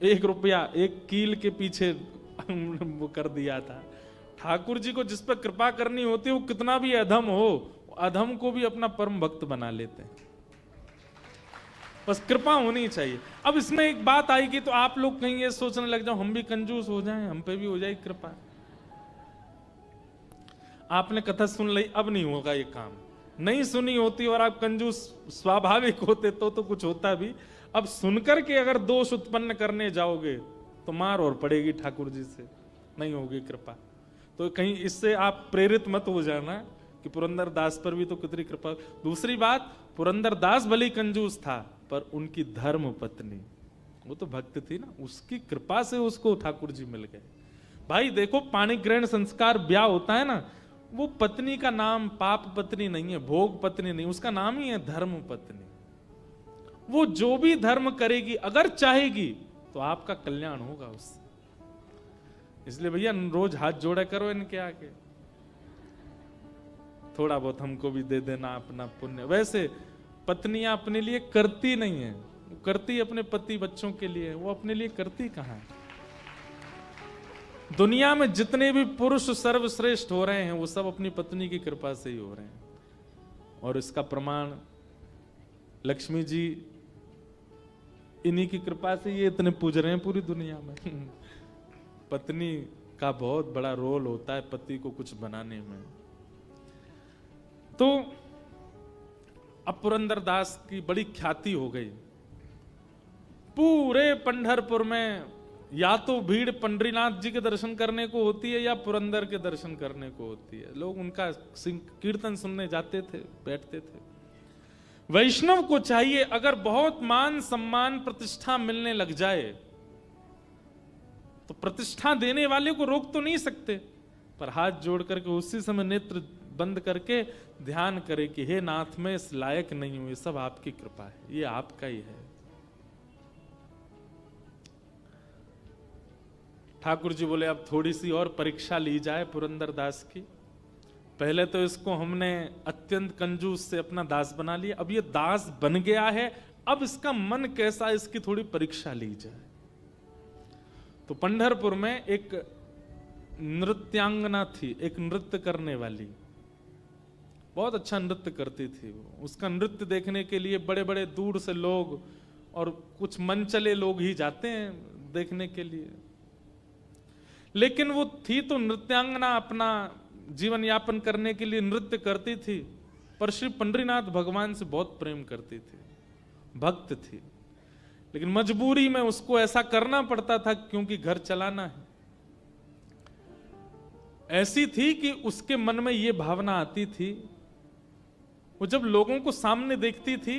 S1: 1 रुपया 1 कील के पीछे वो कर दिया था। ठाकुर जी को जिस पर कृपा करनी होती है, वो कितना भी अधम हो, अधम को भी अपना परम भक्त बना लेते हैं। बस कृपा होनी चाहिए। अब इसमें एक बात आएगी तो आप लोग कहीं ये सोचने लग जाओ हम भी कंजूस हो जाएं, हम पे भी हो जाए कृपा। आपने कथा सुन ली, अब नहीं होगा ये काम। नहीं सुनी होती और आप कंजूस स्वाभाविक होते तो कुछ होता भी। अब सुनकर के अगर दोष उत्पन्न करने जाओगे तो मार और पड़ेगी ठाकुर जी से, नहीं होगी कृपा। तो कहीं इससे आप प्रेरित मत हो जाना कि पुरंदर दास पर भी तो कितनी कृपा। दूसरी बात, पुरंदर दास भले कंजूस था पर उनकी धर्म पत्नी, वो तो भक्त थी ना, उसकी कृपा से उसको ठाकुर जी मिल गए। भाई देखो, पाणी ग्रहण संस्कार ब्याह होता है ना, वो पत्नी का नाम पाप पत्नी नहीं है, भोग पत्नी नहीं, उसका नाम ही है धर्म पत्नी। वो जो भी धर्म करेगी अगर चाहेगी तो आपका कल्याण होगा उससे। इसलिए भैया रोज हाथ जोड़ा करो इनके आगे, थोड़ा बहुत हमको भी दे देना अपना पुण्य। वैसे पत्नियां अपने लिए करती नहीं है, वो करती अपने पति बच्चों के लिए, वो अपने लिए करती कहां है। दुनिया में जितने भी पुरुष सर्वश्रेष्ठ हो रहे हैं वो सब अपनी पत्नी की कृपा से ही हो रहे हैं। और इसका प्रमाण लक्ष्मी जी, इन्हीं की कृपा से ये इतने पूज रहे हैं पूरी दुनिया में। पत्नी का बहुत बड़ा रोल होता है पति को कुछ बनाने में। तो अब पुरंदर दास की बड़ी ख्याति हो गई। पूरे पंढरपुर में या तो भीड़ पंडरीनाथ जी के दर्शन करने को होती है या पुरंदर के दर्शन करने को होती है। लोग उनका कीर्तन सुनने जाते थे, बैठते थे। वैष्णव को चाहिए अगर बहुत मान सम्मान प्रतिष्ठा मिलने लग जाए तो प्रतिष्ठा देने वाले को रोक तो नहीं सकते, पर हाथ जोड़ करके उसी समय नेत्र बंद करके ध्यान करे कि हे नाथ मैं इस लायक नहीं हूं, ये सब आपकी कृपा है, ये आपका ही है। ठाकुर जी बोले अब थोड़ी सी और परीक्षा ली जाए पुरंदर दास की। पहले तो इसको हमने अत्यंत कंजूस से अपना दास बना लिया, अब ये दास बन गया है, अब इसका मन कैसा है इसकी थोड़ी परीक्षा ली जाए। तो पंढरपुर में एक नृत्यांगना थी, एक नृत्य करने वाली, बहुत अच्छा नृत्य करती थी वो। उसका नृत्य देखने के लिए बड़े बड़े दूर से लोग और कुछ मनचले लोग ही जाते हैं देखने के लिए। लेकिन वो थी तो नृत्यांगना, अपना जीवन यापन करने के लिए नृत्य करती थी, पर श्री पंडरीनाथ भगवान से बहुत प्रेम करती थी, भक्त थी। लेकिन मजबूरी में उसको ऐसा करना पड़ता था क्योंकि घर चलाना है। ऐसी थी कि उसके मन में ये भावना आती थी, वो जब लोगों को सामने देखती थी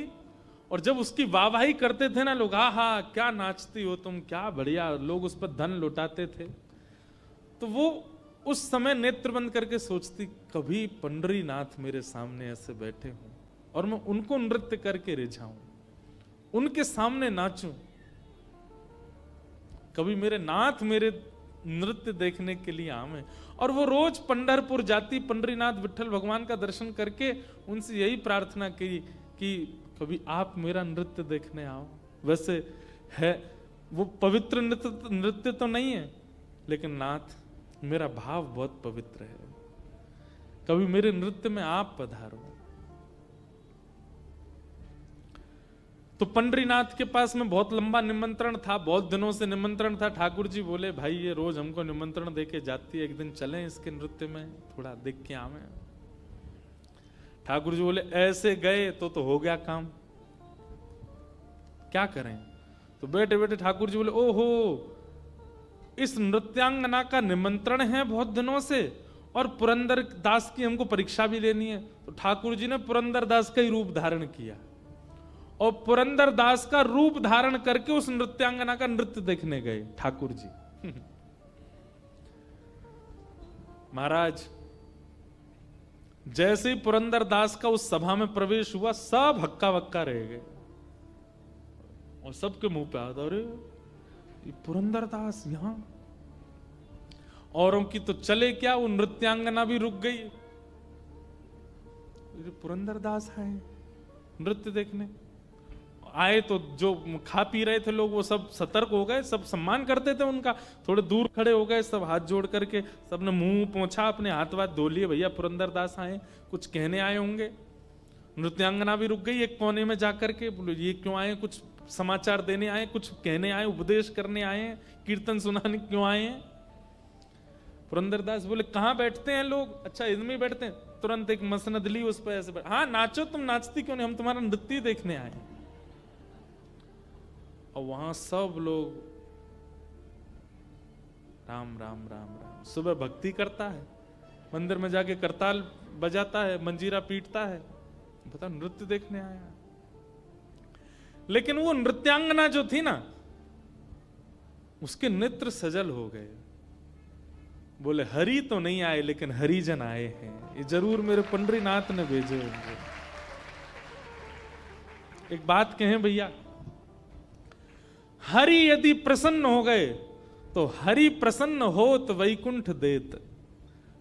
S1: और जब उसकी वाहवाही करते थे ना लोग, हा क्या नाचती हो तुम, क्या बढ़िया, लोग उस पर धन लुटाते थे, तो वो उस समय नेत्र बंद करके सोचती कभी पंडरीनाथ मेरे सामने ऐसे बैठे हों और मैं उनको नृत्य करके रिझाऊं, उनके सामने नाचूं, कभी मेरे नाथ मेरे नृत्य देखने के लिए आवे। और वो रोज पंढरपुर जाती, पंडरीनाथ विठल भगवान का दर्शन करके उनसे यही प्रार्थना की कि कभी आप मेरा नृत्य देखने आओ। वैसे है वो पवित्र नृत्य तो नहीं है, लेकिन नाथ मेरा भाव बहुत पवित्र है, कभी मेरे नृत्य में आप पधारो। तो पंडरीनाथ के पास में बहुत लंबा निमंत्रण था, बहुत दिनों से निमंत्रण था। ठाकुर जी बोले भाई ये रोज हमको निमंत्रण देके जाती है, एक दिन चलें इसके नृत्य में, थोड़ा देख के आवे। ठाकुर जी बोले ऐसे गए तो हो गया काम, क्या करें। तो बैठे बैठे ठाकुर जी बोले ओहो इस नृत्यांगना का निमंत्रण है बहुत दिनों से और पुरंदर दास की हमको परीक्षा भी लेनी है। तो ठाकुर जी ने पुरंदर दास का ही रूप धारण किया और पुरंदर दास का रूप धारण करके उस नृत्यांगना का नृत्य देखने गए ठाकुर जी। महाराज जैसे ही पुरंदर दास का उस सभा में प्रवेश हुआ, सब हक्का बक्का रह गए और सबके मुंह पे आता, अरे ये पुरंदर दास यहां। औरों की तो चले क्या, वो नृत्यांगना भी रुक गई, पुरंदर दास है नृत्य देखने आए। तो जो खा पी रहे थे लोग वो सब सतर्क हो गए, सब सम्मान करते थे उनका, थोड़े दूर खड़े हो गए, सब हाथ जोड़ करके सबने मुंह पोंछा, अपने हाथ वाथ धो लिए, भैया पुरंदर दास आए, कुछ कहने आए होंगे। नृत्यांगना भी रुक गई एक कोने में जाकर के, बोले ये क्यों आए, कुछ समाचार देने आए, कुछ कहने आए, उपदेश करने आए, कीर्तन सुनाने क्यों आए हैं? पुरंदरदास बोले कहाँ बैठते हैं लोग? अच्छा इनमें बैठते हैं। तुरंत एक मसनद ली, उस पर ऐसे हाँ नाचो, तुम नाचती क्यों नहीं, हम तुम्हारा नृत्य देखने आए। और वहां सब लोग राम राम राम राम, सुबह भक्ति करता है, मंदिर में जाके करताल बजाता है, मंजीरा पीटता है, बता नृत्य देखने आया। लेकिन वो नृत्यांगना जो थी ना, उसके नेत्र सजल हो गए। बोले हरि तो नहीं आए लेकिन हरिजन आए हैं, ये जरूर मेरे पंडरीनाथ ने भेजे होंगे। एक बात कहें भैया, हरि यदि प्रसन्न हो गए तो हरि प्रसन्न हो तो वैकुंठ देत।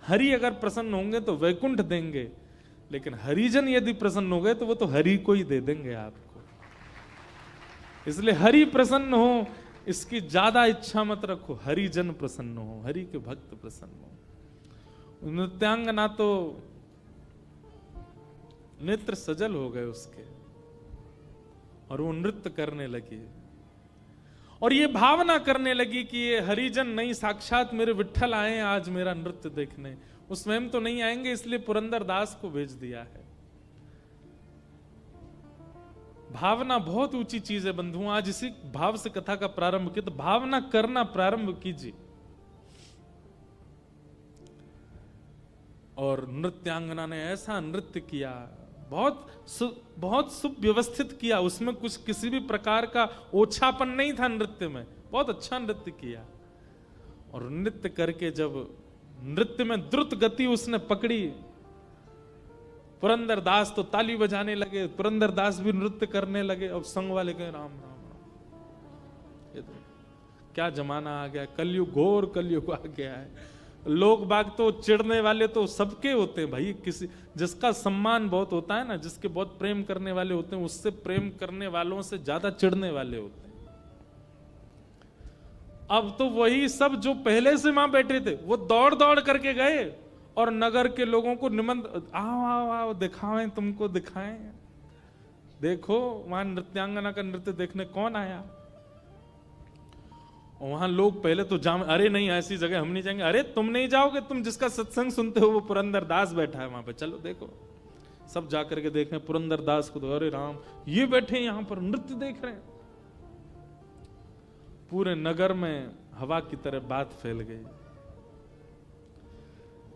S1: हरि अगर प्रसन्न होंगे तो वैकुंठ देंगे, लेकिन हरिजन यदि प्रसन्न हो गए तो वो तो हरि को ही दे देंगे आपको। इसलिए हरि प्रसन्न हो इसकी ज्यादा इच्छा मत रखो, हरिजन प्रसन्न हो, हरि के भक्त प्रसन्न हो। नृत्यांगना तो नेत्र सजल हो गए उसके, और वो नृत्य करने लगी और ये भावना करने लगी कि ये हरिजन नहीं, साक्षात मेरे विट्ठल आए हैं आज मेरा नृत्य देखने। वो स्वयं तो नहीं आएंगे, इसलिए पुरंदरदास को भेज दिया है। भावना बहुत ऊंची चीज है बंधुओं। आज इसी भाव से कथा का प्रारंभ किया, तो भावना करना प्रारंभ कीजिए। और नृत्यांगना ने ऐसा नृत्य किया, बहुत सुव्यवस्थित किया, उसमें कुछ किसी भी प्रकार का ओछापन नहीं था नृत्य में, बहुत अच्छा नृत्य किया। और नृत्य करके जब नृत्य में द्रुत गति उसने पकड़ी, पुरंदरदास तो ताली बजाने लगे, पुरंदरदास भी नृत्य करने लगे। अब संग वाले कहे राम राम राम, ये तो क्या जमाना आ गया, कलयुग, घोर कलयुग आ गया है। लोग बाग तो चिढ़ने वाले तो सबके होते हैं भाई, किसी जिसका सम्मान बहुत होता है ना, जिसके बहुत प्रेम करने वाले होते हैं, उससे प्रेम करने वालों से ज्यादा चिढ़ने वाले होते हैं। अब तो वही सब जो पहले से वहां बैठे थे वो दौड़ दौड़ करके गए और नगर के लोगों को निमंत्रण, आओ आओ आओ दिखाएं, तुमको दिखाएं, देखो वहां नृत्यांगना का नृत्य देखने कौन आया। वहां लोग पहले तो अरे नहीं ऐसी जगह हम नहीं जाएंगे, अरे तुम नहीं जाओगे, तुम जिसका सत्संग सुनते हो वो पुरंदरदास बैठा है वहां पे, चलो देखो। सब जाकर के देखें पुरंदरदास को, तो अरे राम ये बैठे यहां पर नृत्य देख रहे हैं। पूरे नगर में हवा की तरह बात फैल गई।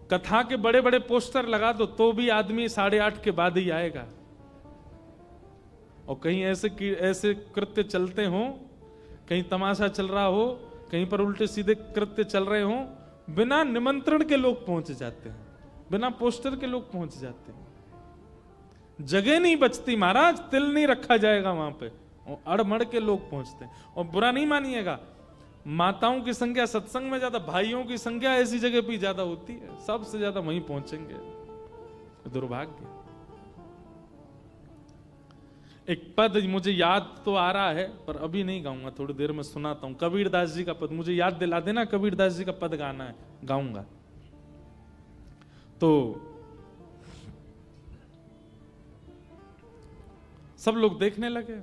S1: कथा के बड़े बड़े पोस्टर लगा दो तो भी आदमी 8:30 के बाद ही आएगा। और कहीं ऐसे कृत्य चलते हों, कहीं तमाशा चल रहा हो, कहीं पर उल्टे सीधे कृत्य चल रहे हों, बिना निमंत्रण के लोग पहुंच जाते हैं, बिना पोस्टर के लोग पहुंच जाते हैं। जगह नहीं बचती महाराज, तिल नहीं रखा जाएगा वहां पे, अड़मड़ के लोग पहुंचते हैं। और बुरा नहीं मानिएगा, माताओं की संख्या सत्संग में ज्यादा, भाइयों की संख्या ऐसी जगह पे ज्यादा होती है, सबसे ज्यादा वहीं पहुंचेंगे। दुर्भाग्य। एक पद मुझे याद तो आ रहा है पर अभी नहीं गाऊंगा, थोड़ी देर में सुनाता हूं। कबीरदास जी का पद मुझे याद दिला देना, कबीरदास जी का पद गाना है, गाऊंगा। तो सब लोग देखने लगे।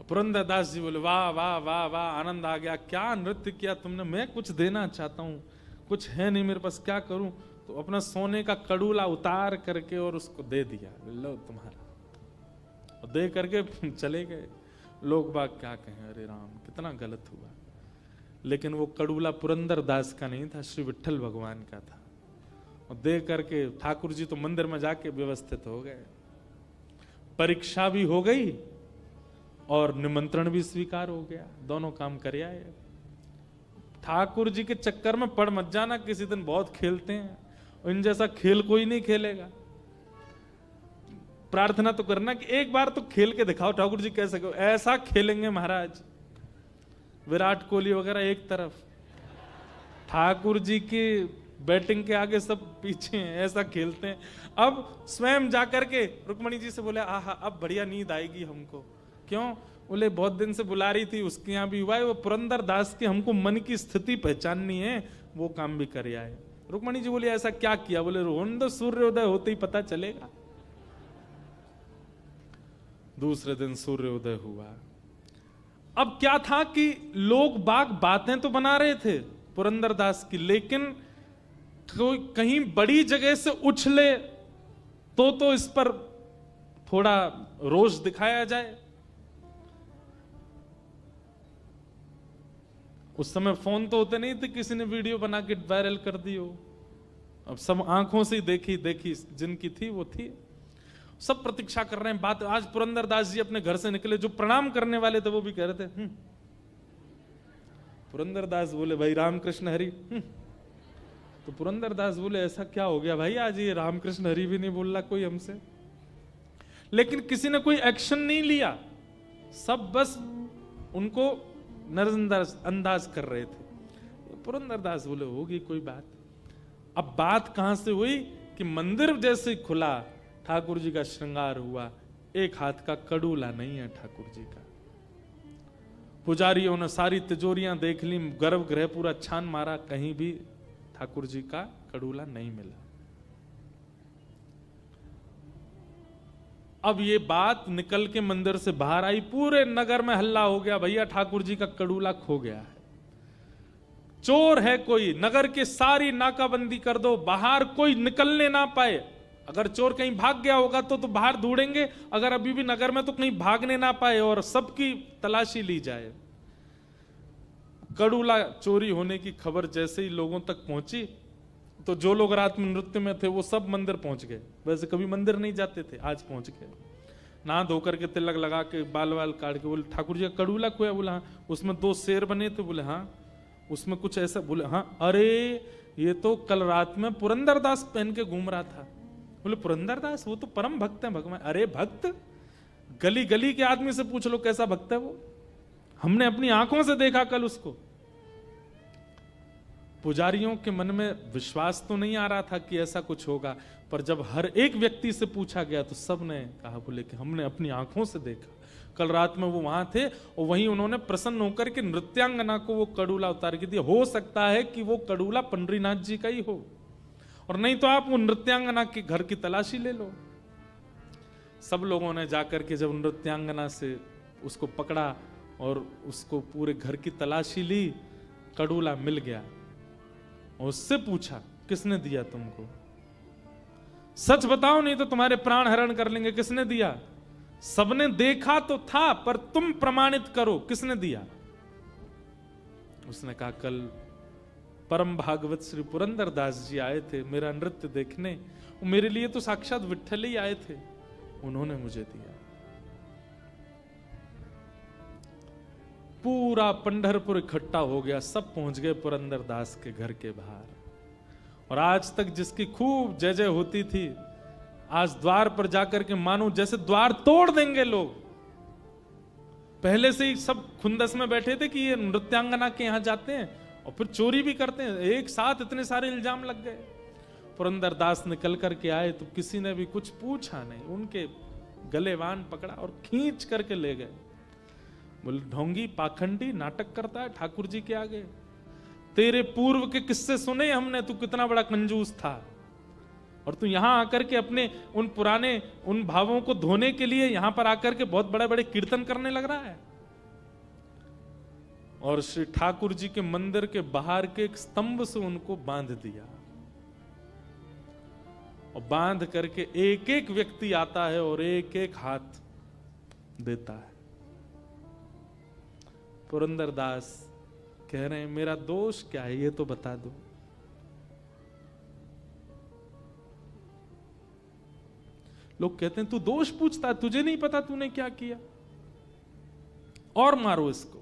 S1: पुरंदरदास जी बोले वाह वाह वाह वाह, आनंद आ गया, क्या नृत्य किया तुमने, मैं कुछ देना चाहता हूं, कुछ है नहीं मेरे पास, क्या करूं। तो अपना सोने का कड़ूला उतार करके और उसको दे दिया, लो तुम्हारा, और दे करके चले गए। लोग बाग क्या कहें, अरे राम कितना गलत हुआ। लेकिन वो कड़ूला पुरंदरदास का नहीं था, श्री विट्ठल भगवान का था। और दे करके ठाकुर जी तो मंदिर में जाके व्यवस्थित हो गए, परीक्षा भी हो गई और निमंत्रण भी स्वीकार हो गया, दोनों काम कर आए। ठाकुर जी के चक्कर में पड़ मत जाना, किसी दिन बहुत खेलते हैं, इन जैसा खेल कोई नहीं खेलेगा। प्रार्थना तो करना कि एक बार तो खेल के दिखाओ, ठाकुर जी कैसे कहो, ऐसा खेलेंगे महाराज, विराट कोहली वगैरह एक तरफ, ठाकुर जी की बैटिंग के आगे सब पीछे हैं, ऐसा खेलते हैं। अब स्वयं जाकर के रुक्मणी जी से बोले आहा अब बढ़िया नींद आएगी हमको। क्यों? बोले बहुत दिन से बुला रही थी, उसके यहाँ भी हुआ है, वो पुरंदरदास की हमको मन की स्थिति पहचाननी है, वो काम भी कर आए। रुक्मणी जी बोली ऐसा क्या किया? बोले रोहन दो, सूर्योदय होते ही पता चलेगा। दूसरे दिन सूर्योदय हुआ। अब क्या था कि लोग बातें तो बना रहे थे पुरंदरदास की, लेकिन कोई कहीं बड़ी जगह से उछले तो इस पर थोड़ा रोष दिखाया जाए। उस समय फोन तो होते नहीं थे, किसी ने वीडियो बना के वायरल कर दी हो। अब सब आंखों से देखी जिनकी थी वो थी। सब प्रतीक्षा कर रहे हैं बात। आज पुरंदरदास जी अपने घर से निकले, जो प्रणाम करने वाले थे वो भी कह रहे थे पुरंदरदास बोले भाई रामकृष्ण हरि। तो पुरंदरदास बोले ऐसा क्या हो गया भाई, आज ये रामकृष्ण हरि भी नहीं बोल रहा कोई हमसे। लेकिन किसी ने कोई एक्शन नहीं लिया, सब बस उनको नजरअंदाज कर रहे थे। पुरंदरदास बोले होगी कोई बात। अब बात कहां से हुई कि मंदिर जैसे खुला, ठाकुर जी का श्रृंगार हुआ, एक हाथ का कड़ूला नहीं है ठाकुर जी का। पुजारियों ने सारी तिजोरियां देख ली, गर्भगृह पूरा छान मारा, कहीं भी ठाकुर जी का कड़ूला नहीं मिला। अब ये बात निकल के मंदिर से बाहर आई, पूरे नगर में हल्ला हो गया, भैया ठाकुर जी का कड़ूला खो गया है, चोर है कोई, नगर के सारी नाकाबंदी कर दो, बाहर कोई निकलने ना पाए। अगर चोर कहीं भाग गया होगा तो बाहर ढूंढेंगे, अगर अभी भी नगर में तो कहीं भागने ना पाए और सबकी तलाशी ली जाए। कड़ूला चोरी होने की खबर जैसे ही लोगों तक पहुंची तो जो लोग रात में नृत्य में थे वो सब मंदिर पहुंच गए। वैसे कभी मंदिर नहीं जाते थे, आज पहुंच गए। नहा धोकर के तिलक लगा के बाल वाल काट के बोले ठाकुर जी का कड़ूला खोया। बोला हाँ। उसमें 2 शेर बने थे। बोले हाँ। उसमें कुछ ऐसा? बोले हाँ। अरे ये तो कल रात में पुरंदरदास पहन के घूम रहा था। बोले पुरंदरदास वो तो परम भक्त है भगवान। अरे भक्त, गली गली के आदमी से पूछ लो कैसा भक्त है वो, हमने अपनी आंखों से देखा कल उसको। पुजारियों के मन में विश्वास तो नहीं आ रहा था कि ऐसा कुछ होगा, पर जब हर एक व्यक्ति से पूछा गया तो सब ने कहा, बोले कि हमने अपनी आंखों से देखा, कल रात में वो वहां थे और वहीं उन्होंने प्रसन्न होकर के नृत्यांगना को वो कड़ूला उतार के दिया। हो सकता है कि वो कड़ूला पंडरीनाथ जी का ही हो, और नहीं तो आप वो नृत्यांगना के घर की तलाशी ले लो। सब लोगों ने जाकर के जब नृत्यांगना से उसको पकड़ा और उसको पूरे घर की तलाशी ली, कड़ूला मिल गया। और उससे पूछा किसने दिया तुमको, सच बताओ नहीं तो तुम्हारे प्राण हरण कर लेंगे। किसने दिया? सबने देखा तो था, पर तुम प्रमाणित करो किसने दिया। उसने कहा कल परम भागवत श्री पुरंदरदास जी आए थे मेरा नृत्य देखने, मेरे लिए तो साक्षात विट्ठल ही आए थे, उन्होंने मुझे दिया। पूरा पंढरपुर इकट्ठा हो गया, सब पहुंच गए पुरंदरदास के घर के बाहर। और आज तक जिसकी खूब जय जय होती थी, आज द्वार पर जाकर के मानो जैसे द्वार तोड़ देंगे लोग। पहले से ही सब खुंदस में बैठे थे कि ये नृत्यांगना के यहां जाते हैं और फिर चोरी भी करते हैं। एक साथ इतने सारे इल्जाम लग गए। पुरंदरदास निकल करके आए तो किसी ने भी कुछ पूछा नहीं, उनके गले वान पकड़ा और खींच करके ले गए। बोले ढोंगी पाखंडी नाटक करता है ठाकुर जी के आगे, तेरे पूर्व के किस्से सुने हमने, तू कितना बड़ा कंजूस था, और तू यहां आकर के अपने उन पुराने उन भावों को धोने के लिए यहां पर आकर के बहुत बड़े बड़े कीर्तन करने लग रहा है। और श्री ठाकुर जी के मंदिर के बाहर के एक स्तंभ से उनको बांध दिया, और बांध करके एक एक व्यक्ति आता है और एक एक हाथ देता है। पुरंदरदास कह रहे हैं मेरा दोष क्या है ये तो बता दो। लोग कहते हैं तू दोष पूछता है, तुझे नहीं पता तूने क्या किया, और मारो इसको।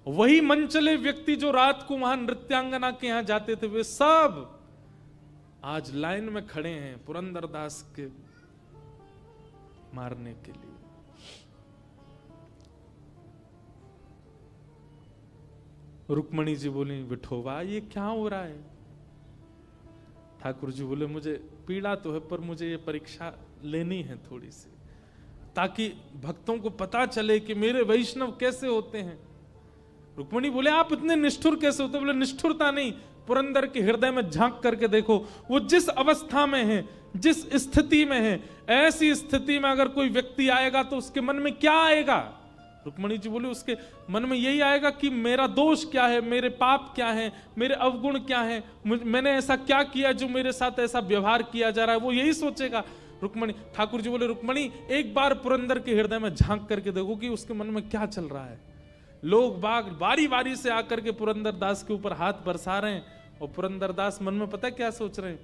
S1: वही मनचले व्यक्ति जो रात को वहां नृत्यांगना के यहां जाते थे, वे सब आज लाइन में खड़े हैं पुरंदरदास के मारने के लिए। रुक्मणी जी बोली विठोबा ये क्या हो रहा है? ठाकुर जी बोले मुझे पीड़ा तो है, पर मुझे ये परीक्षा लेनी है थोड़ी सी, ताकि भक्तों को पता चले कि मेरे वैष्णव कैसे होते हैं। रुक्मणी बोले आप इतने निष्ठुर कैसे होते? बोले निष्ठुरता नहीं, पुरंदर के हृदय में झांक करके देखो, वो जिस अवस्था में है, जिस स्थिति में है, ऐसी स्थिति में अगर कोई व्यक्ति आएगा तो उसके मन में क्या आएगा? रुक्मणी जी बोले उसके मन में यही आएगा कि मेरा दोष क्या है, मेरे पाप क्या है, मेरे अवगुण क्या है, मैंने ऐसा क्या किया जो मेरे साथ ऐसा व्यवहार किया जा रहा है, वो यही सोचेगा। रुक्मणी, ठाकुर जी बोले रुक्मणी एक बार पुरंदर के हृदय में झांक करके देखो कि उसके मन में क्या चल रहा है। लोग बाग बारी बारी से आकर के पुरंदर दास के ऊपर हाथ बरसा रहे हैं, और पुरंदर दास मन में पता क्या सोच रहे हैं?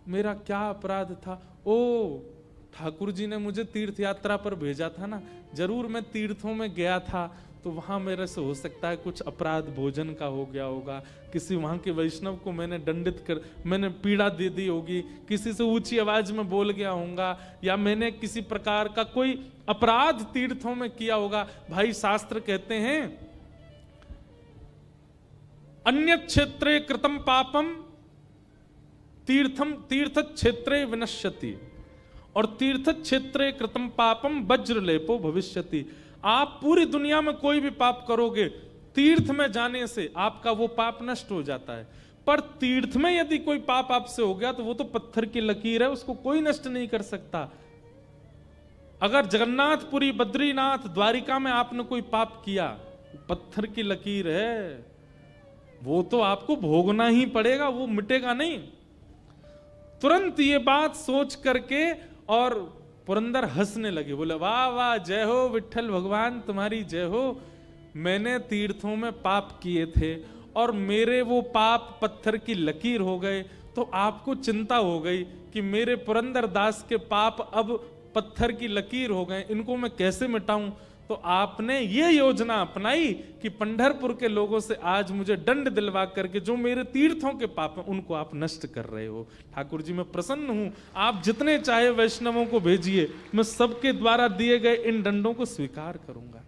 S1: मेरा क्या अपराध था? ओ, ठाकुर जी ने मुझे तीर्थ यात्रा पर भेजा था ना, जरूर मैं तीर्थों में गया था, तो वहां मेरे से हो सकता है कुछ अपराध भोजन का हो गया होगा, किसी वहां के वैष्णव को मैंने पीड़ा दे दी होगी, किसी से ऊंची आवाज में बोल गया होऊंगा, या मैंने किसी प्रकार का कोई अपराध तीर्थों में किया होगा। भाई शास्त्र कहते हैं अन्य क्षेत्रे कृतम पापम तीर्थ क्षेत्रे विनश्यति, और तीर्थ क्षेत्रे कृतम पापम वज्रलेपो भविष्यति। आप पूरी दुनिया में कोई भी पाप करोगे, तीर्थ में जाने से आपका वो पाप नष्ट हो जाता है, पर तीर्थ में यदि कोई पाप आपसे हो गया तो वो तो पत्थर की लकीर है, उसको कोई नष्ट नहीं कर सकता। अगर जगन्नाथपुरी, बद्रीनाथ, द्वारिका में आपने कोई पाप किया, पत्थर की लकीर है, वो तो आपको भोगना ही पड़ेगा, वो मिटेगा नहीं। तुरंत ये बात सोच करके और पुरंदर हंसने लगे, बोले वाह वाह, जय हो विठ्ठल भगवान, तुम्हारी जय हो। मैंने तीर्थों में पाप किए थे और मेरे वो पाप पत्थर की लकीर हो गए, तो आपको चिंता हो गई कि मेरे पुरंदर दास के पाप अब पत्थर की लकीर हो गए, इनको मैं कैसे मिटाऊं। तो आपने ये योजना अपनाई कि पंढरपुर के लोगों से आज मुझे दंड दिलवा करके जो मेरे तीर्थों के पाप हैं उनको आप नष्ट कर रहे हो। ठाकुर जी मैं प्रसन्न हूं, आप जितने चाहे वैष्णवों को भेजिए, मैं सबके द्वारा दिए गए इन दंडों को स्वीकार करूंगा।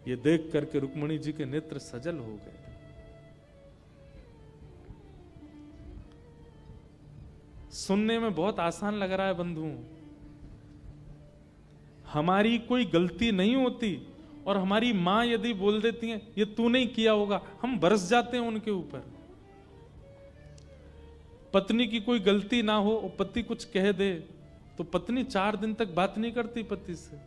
S1: ये देख करके रुक्मणी जी के नेत्र सजल हो गए। सुनने में बहुत आसान लग रहा है बंधुओं, हमारी कोई गलती नहीं होती और हमारी मां यदि बोल देती है ये तू नहीं किया होगा, हम बरस जाते हैं उनके ऊपर। पत्नी की कोई गलती ना हो और पति कुछ कह दे तो पत्नी 4 दिन तक बात नहीं करती पति से।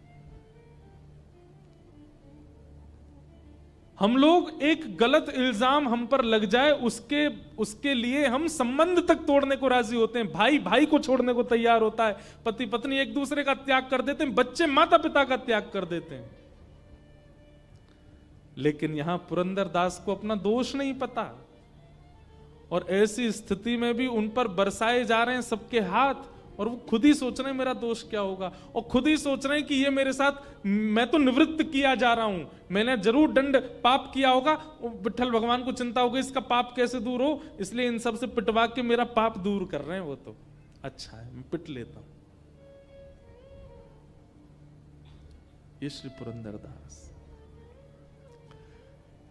S1: हम लोग एक गलत इल्जाम हम पर लग जाए उसके लिए हम संबंध तक तोड़ने को राजी होते हैं, भाई भाई को छोड़ने को तैयार होता है, पति पत्नी एक दूसरे का त्याग कर देते हैं, बच्चे माता पिता का त्याग कर देते हैं। लेकिन यहां पुरंदर दास को अपना दोष नहीं पता, और ऐसी स्थिति में भी उन पर बरसाए जा रहे हैं सबके हाथ, और वो खुद ही सोच रहे हैं मेरा दोष क्या होगा, और खुद ही सोच रहे हैं कि ये मेरे साथ, मैं तो निवृत्त किया जा रहा हूं, मैंने जरूर दंड पाप किया होगा, विठ्ठल भगवान को चिंता होगी इसका पाप कैसे दूर हो, इसलिए इन सब से पिटवा के मेरा पाप दूर कर रहे हैं। वो तो अच्छा है, मैं पिट लेता हूं। ये श्री पुरंदर दास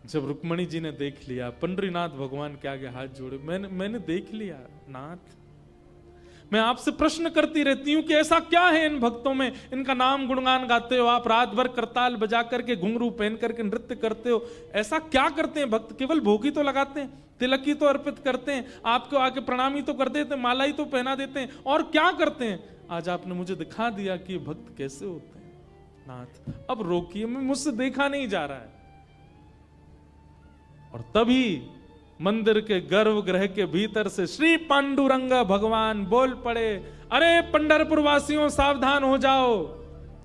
S1: जब रुक्मणी जी ने देख लिया, पंडरीनाथ भगवान के आगे हाथ जोड़े, मैंने देख लिया नाथ, मैं आपसे प्रश्न करती रहती हूं कि ऐसा क्या है इन भक्तों में, इनका नाम गुणगान गाते हो आप, रात भर करताल बजा करके घुंघरू पहन करके नृत्य करते हो, ऐसा क्या करते हैं भक्त? केवल भोगी तो लगाते हैं, तिलक ही तो अर्पित करते हैं, आपको आके प्रणामी तो कर देते हैं, माला ही तो पहना देते हैं, और क्या करते हैं? आज आपने मुझे दिखा दिया कि भक्त कैसे होते हैं नाथ, अब रोकिए, मुझसे देखा नहीं जा रहा है। और तभी मंदिर के गर्भगृह के भीतर से श्री पांडुरंग भगवान बोल पड़े, अरे पंढरपुर वासियों सावधान हो जाओ,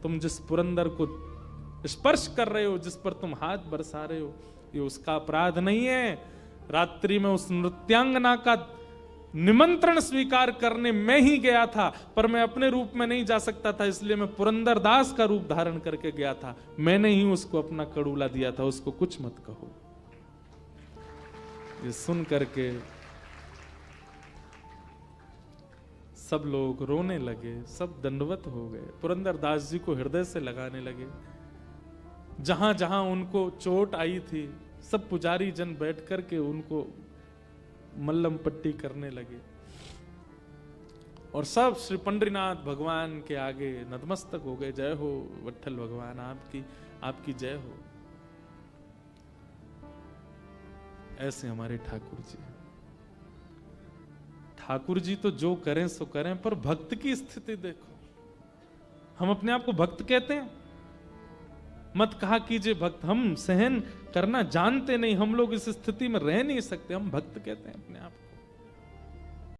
S1: तुम जिस पुरंदर को स्पर्श कर रहे हो, जिस पर तुम हाथ बरसा रहे हो, ये उसका अपराध नहीं है। रात्रि में उस नृत्यांगना का निमंत्रण स्वीकार करने मैं ही गया था, पर मैं अपने रूप में नहीं जा सकता था, इसलिए मैं पुरंदर दास का रूप धारण करके गया था, मैंने ही उसको अपना कड़ूला दिया था, उसको कुछ मत कहो। ये सुन करके सब लोग रोने लगे, सब दंडवत हो गए, पुरंदर दास जी को हृदय से लगाने लगे। जहां जहां उनको चोट आई थी सब पुजारी जन बैठ करके उनको मल्लम पट्टी करने लगे, और सब श्री पंडरीनाथ भगवान के आगे नतमस्तक हो गए। जय हो विठ्ठल भगवान, आपकी जय हो। ऐसे हमारे ठाकुर जी। ठाकुर जी तो जो करें सो करें, पर भक्त की स्थिति देखो। हम अपने आप को भक्त कहते हैं? मत कहा कीजिए भक्त, हम सहन करना जानते नहीं, हम लोग इस स्थिति में रह नहीं सकते, हम भक्त कहते हैं अपने आप को।